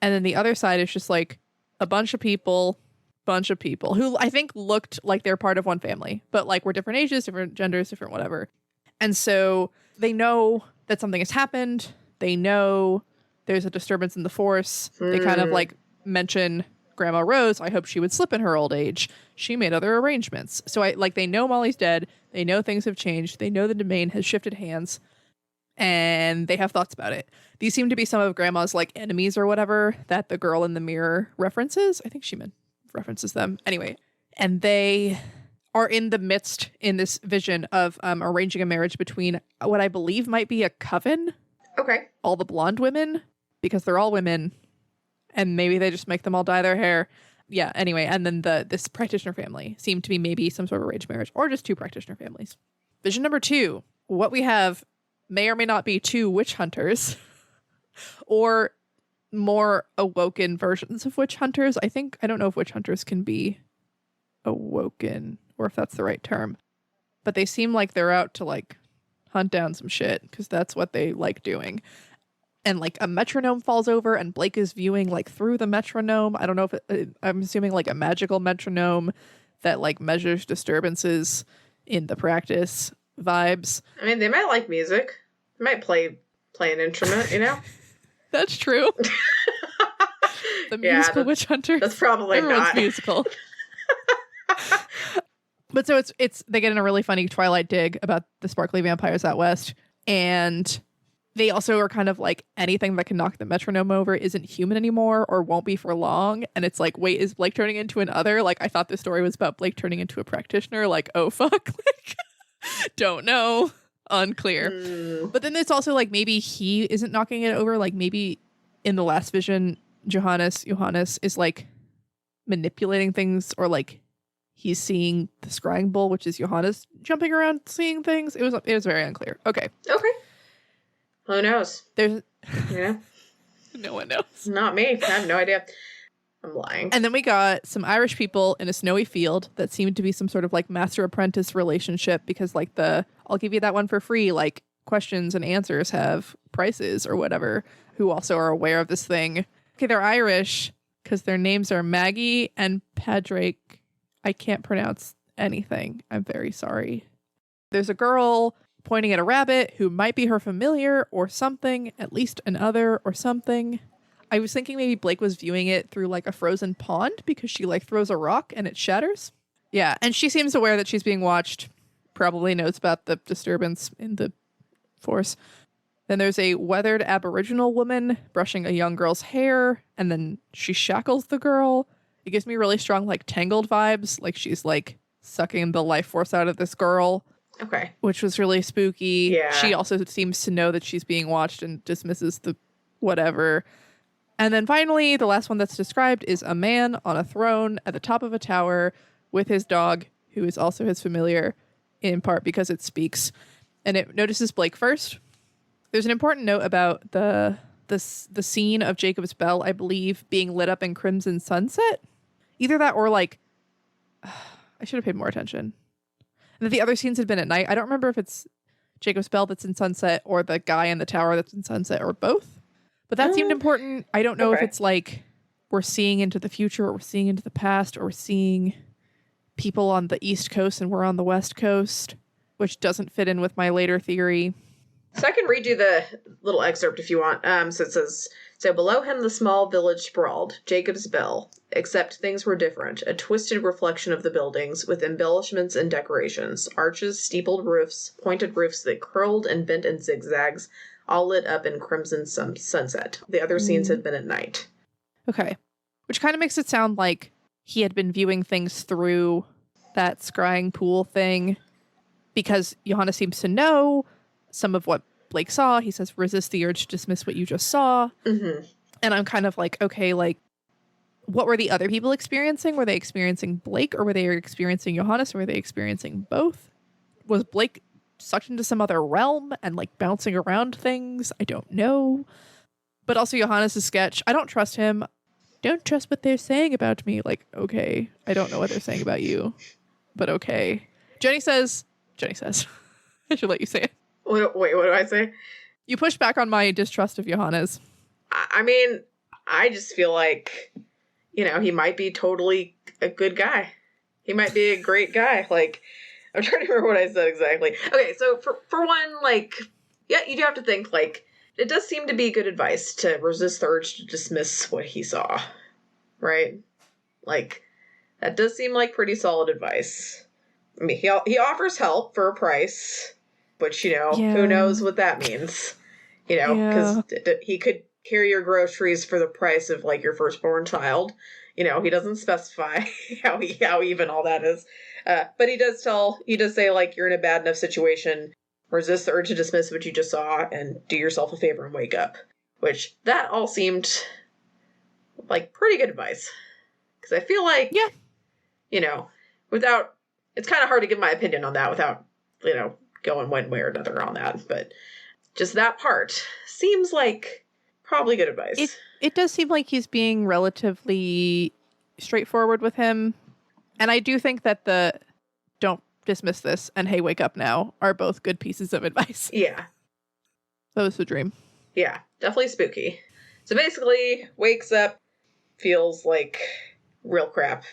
And then the other side is just like a bunch of people who I think looked like they're part of one family, but like were different ages, different genders, different whatever. And so they know that something has happened. They know there's a disturbance in the force. They kind of like mention Grandma Rose. I hope she would slip in her old age. She made other arrangements. So they know Molly's dead. They know things have changed. They know the domain has shifted hands. And they have thoughts about it. These seem to be some of Grandma's like enemies or whatever that the girl in the mirror references. I think she references them. Anyway, and they are in the midst in this vision of arranging a marriage between what I believe might be a coven. Okay. All the blonde women, because they're all women, and maybe they just make them all dye their hair. Yeah, anyway, and then this practitioner family seemed to be maybe some sort of arranged marriage or just 2 practitioner families. Vision number 2, what we have may or may not be 2 witch hunters or more awoken versions of witch hunters. I don't know if witch hunters can be awoken or if that's the right term, but they seem like they're out to like hunt down some shit because that's what they like doing. And like a metronome falls over and Blake is viewing like through the metronome. I don't know if I'm assuming like a magical metronome that like measures disturbances in the practice vibes. They might like music. They might play an instrument, That's true. The musical witch hunter. That's probably Everyone's not musical. But so it's they get in a really funny Twilight dig about the sparkly vampires out west, and they also are kind of like anything that can knock the metronome over isn't human anymore or won't be for long. And it's like, wait, is Blake turning into an other? Like, I thought this story was about Blake turning into a practitioner. Like, oh fuck, like, don't know, unclear. But then it's also like maybe he isn't knocking it over. Like maybe in the last vision, Johannes is like manipulating things, or like he's seeing the scrying bull, which is Johannes jumping around seeing things. It was very unclear. Okay. Who knows? There's no one knows. Not me. I have no idea. I'm lying. And then we got some Irish people in a snowy field that seemed to be some sort of like master apprentice relationship, because like I'll give you that one for free, like questions and answers have prices or whatever, who also are aware of this thing. Okay, they're Irish because their names are Maggie and Padraig. I can't pronounce anything. I'm very sorry. There's a girl pointing at a rabbit who might be her familiar or something, at least an other or something. I was thinking maybe Blake was viewing it through like a frozen pond because she like throws a rock and it shatters. Yeah, and she seems aware that she's being watched. Probably knows about the disturbance in the force. Then there's a weathered Aboriginal woman brushing a young girl's hair, and then she shackles the girl. It gives me really strong like Tangled vibes, like she's like sucking the life force out of this girl. Okay. Which was really spooky. Yeah. She also seems to know that she's being watched and dismisses the whatever. And then finally, the last one that's described is a man on a throne at the top of a tower with his dog, who is also his familiar, in part because it speaks. And it notices Blake first. There's an important note about the scene of Jacob's Bell, I believe, being lit up in crimson sunset. Either that or like, I should have paid more attention. And that the other scenes had been at night. I don't remember if it's Jacob's Bell that's in sunset or the guy in the tower that's in sunset or both. But that seemed important. I don't know if it's like we're seeing into the future or we're seeing into the past or we're seeing people on the East Coast and we're on the West Coast, which doesn't fit in with my later theory. So I can read you the little excerpt if you want. So it says, so below him the small village sprawled, Jacob's Bell, except things were different, a twisted reflection of the buildings with embellishments and decorations, arches, steepled roofs, pointed roofs that curled and bent in zigzags, all lit up in crimson sunset. The other scenes had been at night. Okay. Which kind of makes it sound like he had been viewing things through that scrying pool thing because Johanna seems to know some of what Blake saw. He says, resist the urge to dismiss what you just saw. Mm-hmm. And I'm kind of like, okay, like, what were the other people experiencing? Were they experiencing Blake or were they experiencing Johannes or were they experiencing both? Was Blake sucked into some other realm and like bouncing around things? I don't know. But also Johannes' sketch, I don't trust him. Don't trust what they're saying about me. Like, okay, I don't know what they're saying about you, but okay. Jenny says, I should let you say it. Wait, what do I say? You push back on my distrust of Johannes. I mean, I just feel like, he might be totally a good guy. He might be a great guy. Like, I'm trying to remember what I said exactly. Okay, so for one, like, yeah, you do have to think, like, it does seem to be good advice to resist the urge to dismiss what he saw, right? Like, that does seem like pretty solid advice. I mean, he offers help for a price, which, who knows what that means, because he could carry your groceries for the price of, like, your firstborn child. He doesn't specify how even all that is. But he does say, like, you're in a bad enough situation, resist the urge to dismiss what you just saw, and do yourself a favor and wake up. Which, that all seemed like pretty good advice. Because I feel like, without, it's kind of hard to give my opinion on that without, going one way or another on that. But just that part seems like probably good advice. It does seem like he's being relatively straightforward with him. And I do think that the don't dismiss this and hey, wake up now are both good pieces of advice. Yeah. That was the dream. Yeah, definitely spooky. So basically, wakes up, feels like real crap.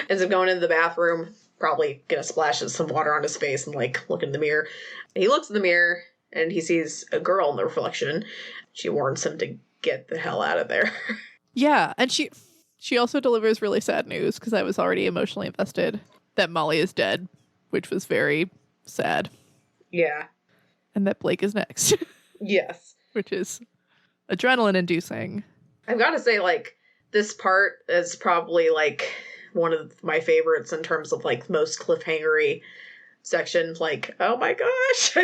Ends up going into the bathroom, probably gonna splash some water on his face and like look in the mirror. He looks in the mirror and he sees a girl in the reflection. She warns him to get the hell out of there. Yeah, and she also delivers really sad news because I was already emotionally invested that Molly is dead, which was very sad. Yeah. And that Blake is next. Yes. Which is adrenaline inducing. I've got to say, like, this part is probably like one of my favorites in terms of like most cliffhangery section. Like, oh my gosh.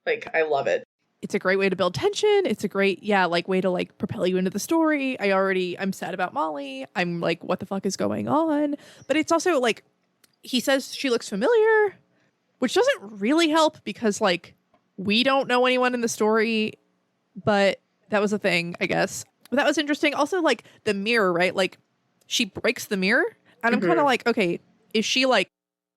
Like, I love it. It's a great way to build tension. It's a great, way to like propel you into the story. I'm sad about Molly. I'm like, what the fuck is going on? But it's also like, he says she looks familiar, which doesn't really help because like, we don't know anyone in the story, but that was a thing, I guess. But that was interesting. Also, like, the mirror, right? Like, she breaks the mirror, and I'm kind of like, okay, is she, like,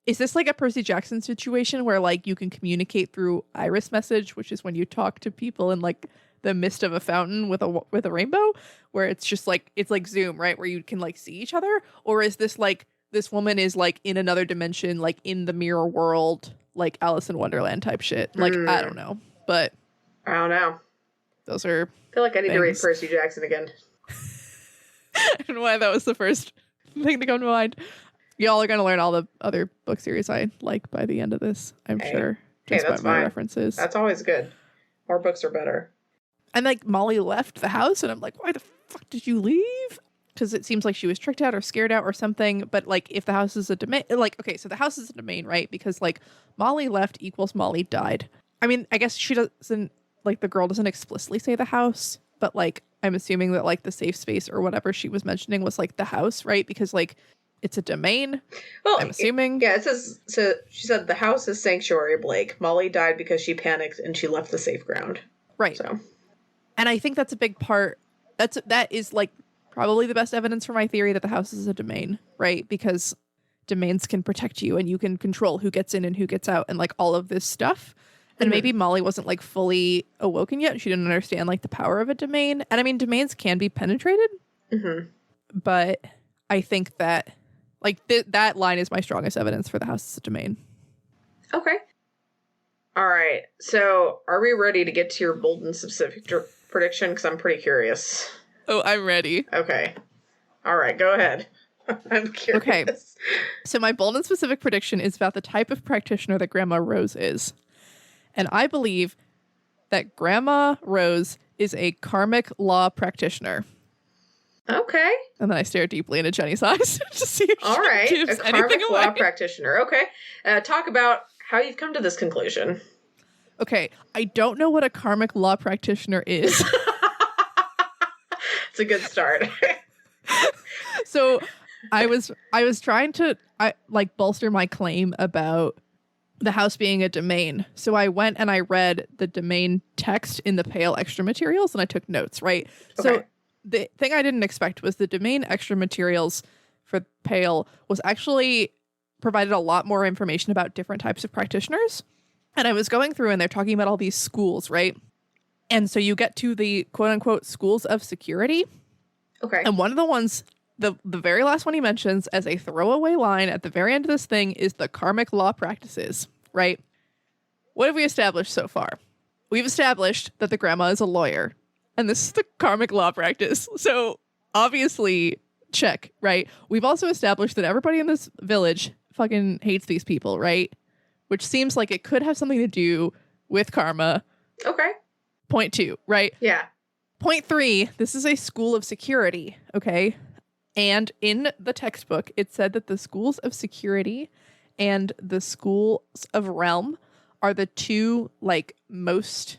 is this like a Percy Jackson situation where like you can communicate through iris message, which is when you talk to people in like the mist of a fountain with a rainbow, where it's just like it's like Zoom, right, where you can like see each other? Or is this like this woman is like in another dimension, like in the mirror world, like Alice in Wonderland type shit? Like I don't know, but I don't know. Those are. I feel like I need to read Percy Jackson again. I don't know why that was the first thing to come to mind. Y'all are going to learn all the other book series I like by the end of this, I'm sure. Just that's by my fine. references. That's always good. More books are better. And like Molly left the house and I'm like, why the fuck did you leave? Because it seems like she was tricked out or scared out or something. But like if the house is a domain, like, okay, so the house is a domain, right? Because like Molly left equals Molly died. I mean, I guess she doesn't, like the girl doesn't explicitly say the house, but like I'm assuming that like the safe space or whatever she was mentioning was like the house, right? Because like it's a domain. Well, I'm assuming. Yeah, it says, so she said the house is Sanctuary Blake. Molly died because she panicked and she left the safe ground. Right. So, and I think that's a big part. That is like probably the best evidence for my theory that the house is a domain, right? Because domains can protect you and you can control who gets in and who gets out and like all of this stuff. And maybe Molly wasn't like fully awoken yet. She didn't understand like the power of a domain. And I mean, domains can be penetrated. But I think that like that line is my strongest evidence for the house is a domain. Okay. All right. So are we ready to get to your bold and specific prediction? Because I'm pretty curious. Oh, I'm ready. Okay. All right. Go ahead. I'm curious. Okay. So my bold and specific prediction is about the type of practitioner that Grandma Rose is. And I believe that Grandma Rose is a karmic law practitioner. Okay. And then I stare deeply into Jenny's eyes to see if all right. she gives a karmic anything away. Law practitioner. Okay. Talk about how you've come to this conclusion. Okay. I don't know what a karmic law practitioner is. It's a good start. So I was trying to bolster my claim about the house being a domain. So I went and I read the domain text in the Pale extra materials and I took notes, right? Okay. So the thing I didn't expect was the domain extra materials for Pale was actually provided a lot more information about different types of practitioners. And I was going through and they're talking about all these schools, right? And so you get to the quote unquote schools of security. Okay. And one of the ones, the very last one he mentions as a throwaway line at the very end of this thing is the karmic law practices, right? What have we established so far? We've established that the grandma is a lawyer, and this is the karmic law practice. So obviously, check, right? We've also established that everybody in this village fucking hates these people, right? Which seems like it could have something to do with karma. Okay. Point 2, right? Yeah. Point 3, this is a school of security, okay? And in the textbook, it said that the schools of security and the schools of realm are the two like most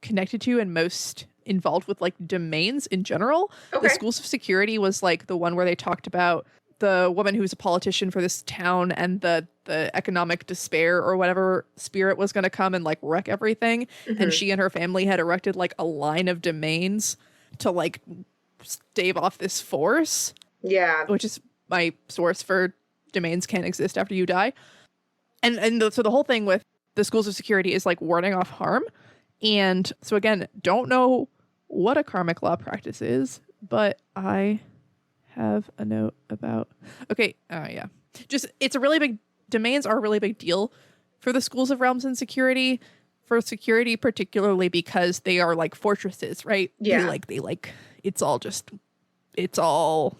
connected to and most involved with like domains in general. Okay. The schools of security was like the one where they talked about the woman who was a politician for this town and the economic despair or whatever spirit was going to come and like wreck everything. And she and her family had erected like a line of domains to like stave off this force. Yeah. Which is my source for domains can't exist after you die. So the whole thing with the schools of security is like warding off harm. And so again, don't know what a karmic law practice is, but I have a note about, okay. Yeah. Just, it's a really big, domains are a really big deal for the schools of realms and security, for security, particularly because they are like fortresses, right? Yeah. It's all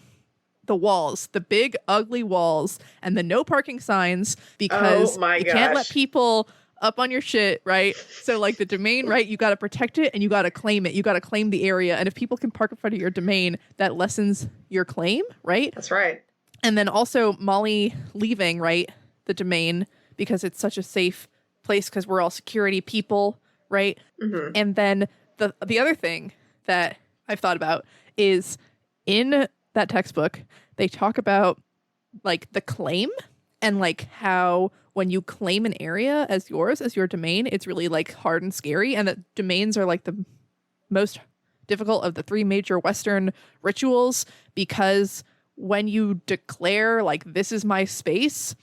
the walls, the big ugly walls and the no parking signs because you can't let people up on your shit, right? So like the domain, right? You got to protect it and you got to claim it. You got to claim the area. And if people can park in front of your domain, that lessens your claim, right? That's right. And then also Molly leaving, right? The domain because it's such a safe place because we're all security people, right? Mm-hmm. And then the other thing that I've thought about is in that textbook, they talk about like the claim and like how when you claim an area as yours, as your domain, it's really like hard and scary. And that domains are like the most difficult of the 3 major Western rituals because when you declare like, this is my space,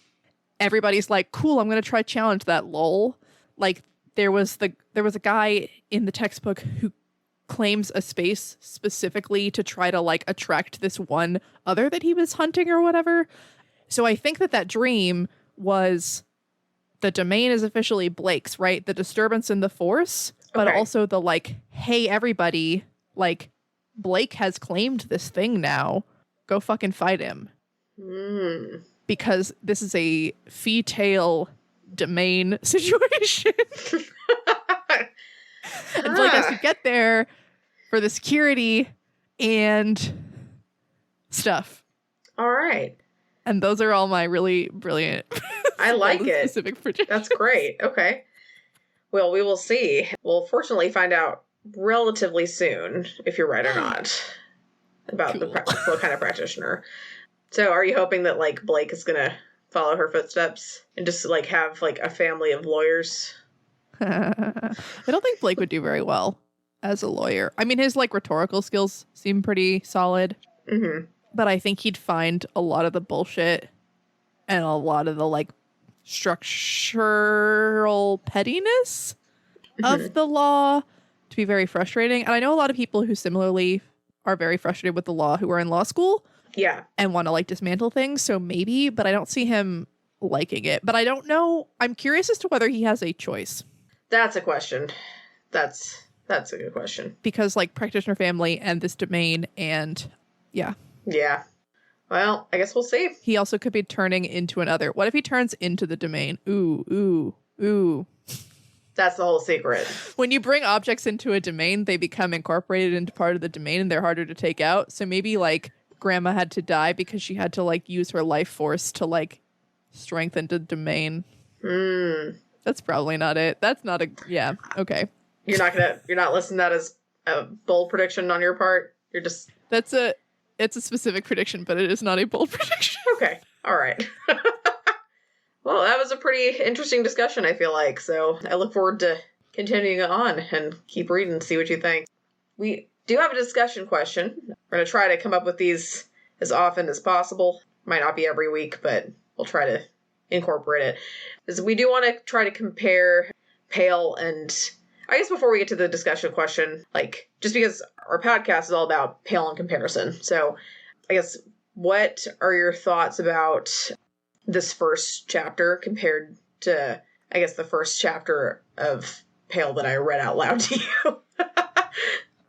everybody's like, cool, I'm going to try challenge that, lol. Like, there was a guy in the textbook who claims a space specifically to try to like attract this one other that he was hunting or whatever. So I think that dream was the domain is officially Blake's, right? The disturbance in the force, but also the like, hey, everybody, like, Blake has claimed this thing now. Go fucking fight him. Because this is a fee-tail domain situation. And Blake has to get there for the security and stuff. All right. And those are all my really brilliant I like it. Specific predictions. That's great. Okay. Well, we will see. We'll fortunately find out relatively soon if you're right or not about the kind of practitioner. So are you hoping that like Blake is going to follow her footsteps and just like have like a family of lawyers? I don't think Blake would do very well as a lawyer. I mean, his like rhetorical skills seem pretty solid, but I think he'd find a lot of the bullshit and a lot of the like structural pettiness of the law to be very frustrating. And I know a lot of people who similarly are very frustrated with the law who are in law school. Yeah. And want to like dismantle things. So maybe, but I don't see him liking it. But I don't know. I'm curious as to whether he has a choice. That's a question. That's a good question. Because like practitioner family and this domain and yeah. Yeah. Well, I guess we'll see. He also could be turning into another. What if he turns into the domain? Ooh. That's the whole secret. When you bring objects into a domain, they become incorporated into part of the domain and they're harder to take out. So maybe like Grandma had to die because she had to like use her life force to like strengthen the domain. That's probably not it. That's not a okay. You're not listing that as a bold prediction on your part. You're just it's a specific prediction, but it is not a bold prediction. Okay. All right. Well, that was a pretty interesting discussion, I feel like. So I look forward to continuing on and keep reading, see what you think. We do have a discussion question. We're going to try to come up with these as often as possible. Might not be every week, but we'll try to incorporate it. Because we do want to try to compare Pale and... I guess before we get to the discussion question, like, just because our podcast is all about Pale and comparison. So I guess, what are your thoughts about this first chapter compared to, I guess, the first chapter of Pale that I read out loud to you?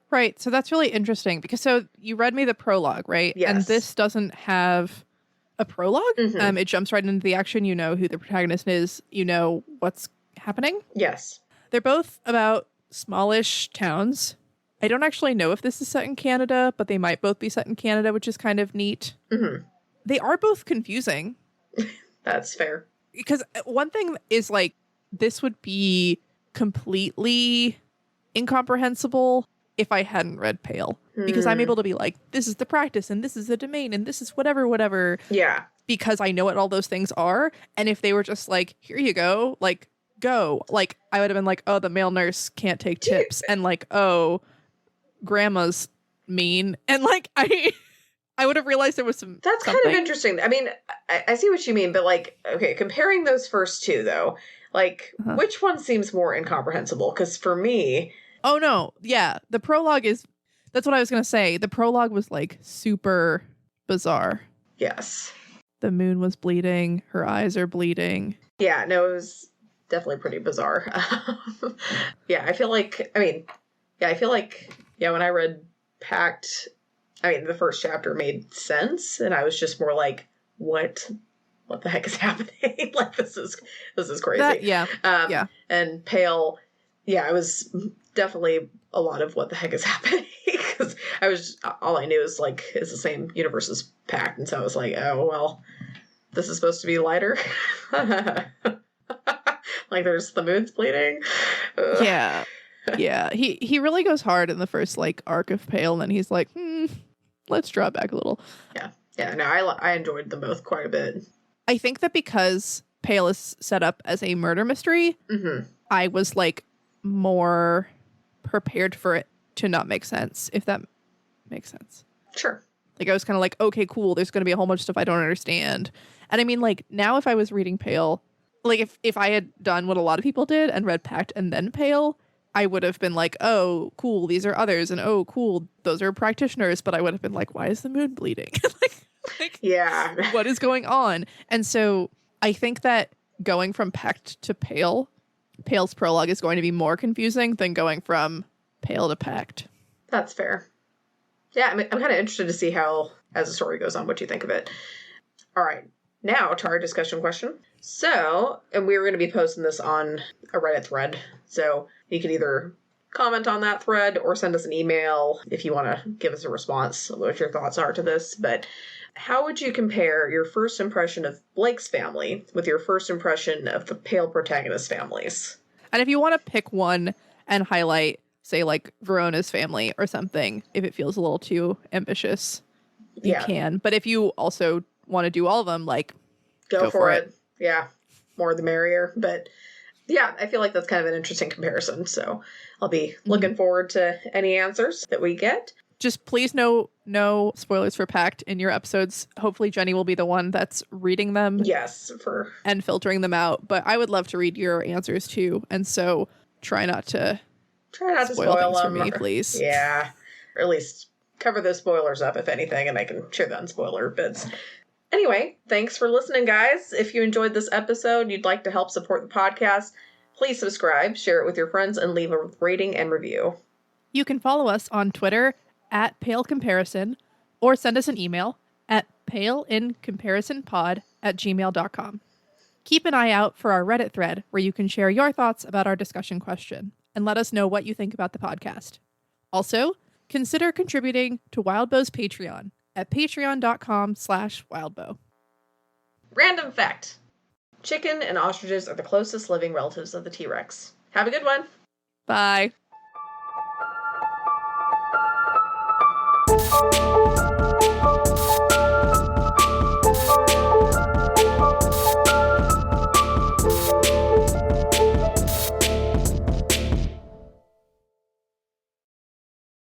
Right. So that's really interesting because so you read me the prologue, right? Yes. And this doesn't have a prologue. It jumps right into the action. You know who the protagonist is. You know what's happening. Yes. They're both about smallish towns. I don't actually know if this is set in Canada, but they might both be set in Canada, which is kind of neat. They are both confusing. That's fair. Because one thing is like, this would be completely incomprehensible if I hadn't read Pale. Because I'm able to be like, this is the practice, and this is the domain, and this is whatever. Yeah. Because I know what all those things are. And if they were just like, here you go, like, go. Like, I would have been like, oh, the male nurse can't take tips. And like, oh, grandma's mean. And like, I would have realized there was some... That's something. Kind of interesting. I mean, I see what you mean, but like, okay, comparing those first two, though, like, which one seems more incomprehensible? Because for me... Oh, no. Yeah. The prologue is... That's what I was going to say. The prologue was like super bizarre. Yes. The moon was bleeding. Her eyes are bleeding. Yeah, no, it was definitely pretty bizarre. I feel like, when I read Pact... I mean, the first chapter made sense, and I was just more like, what the heck is happening? Like, this is crazy. And Pale, it was definitely a lot of what the heck is happening, because all I knew is, like, it's the same universe as Pact, and so I was like, oh, well, this is supposed to be lighter? Like, there's the moon's bleeding? Ugh. Yeah, he really goes hard in the first, like, arc of Pale, and then he's like, let's draw back a little. No, I enjoyed them both quite a bit. I think that because Pale is set up as a murder mystery, I was, like, more prepared for it to not make sense, if that makes sense. Sure. Like, I was kind of like, okay, cool, there's going to be a whole bunch of stuff I don't understand. And I mean, like, now if I was reading Pale, like, if I had done what a lot of people did and read Pact and then Pale, I would have been like, oh, cool, these are others, and oh, cool, those are practitioners. But I would have been like, why is the moon bleeding? like, Yeah. what is going on? And so I think that going from Pact to Pale, Pale's prologue is going to be more confusing than going from Pale to Pact. That's fair. Yeah, I'm kind of interested to see how, as the story goes on, what you think of it. All right, now to our discussion question. So, and we were going to be posting this on a Reddit thread, so you can either comment on that thread or send us an email if you want to give us a response, what your thoughts are to this. But how would you compare your first impression of Blake's family with your first impression of the Pale protagonist families? And if you want to pick one and highlight, say, like Verona's family or something, if it feels a little too ambitious, you can. But if you also want to do all of them, like, go for it. Yeah, more the merrier. But yeah, I feel like that's kind of an interesting comparison. So I'll be looking forward to any answers that we get. Just please no spoilers for Pact in your episodes. Hopefully Jenny will be the one that's reading them. Yes, and filtering them out. But I would love to read your answers too. And so try not to spoil things them for me, please. Yeah, or at least cover those spoilers up, if anything, and I can share the unspoiler bits. Anyway, thanks for listening, guys. If you enjoyed this episode and you'd like to help support the podcast, please subscribe, share it with your friends, and leave a rating and review. You can follow us on Twitter at Pale Comparison, or send us an email at paleincomparisonpod@gmail.com. Keep an eye out for our Reddit thread where you can share your thoughts about our discussion question and let us know what you think about the podcast. Also, consider contributing to Wildbow's Patreon at patreon.com/wildbow. Random fact. Chicken and ostriches are the closest living relatives of the T-Rex. Have a good one. Bye.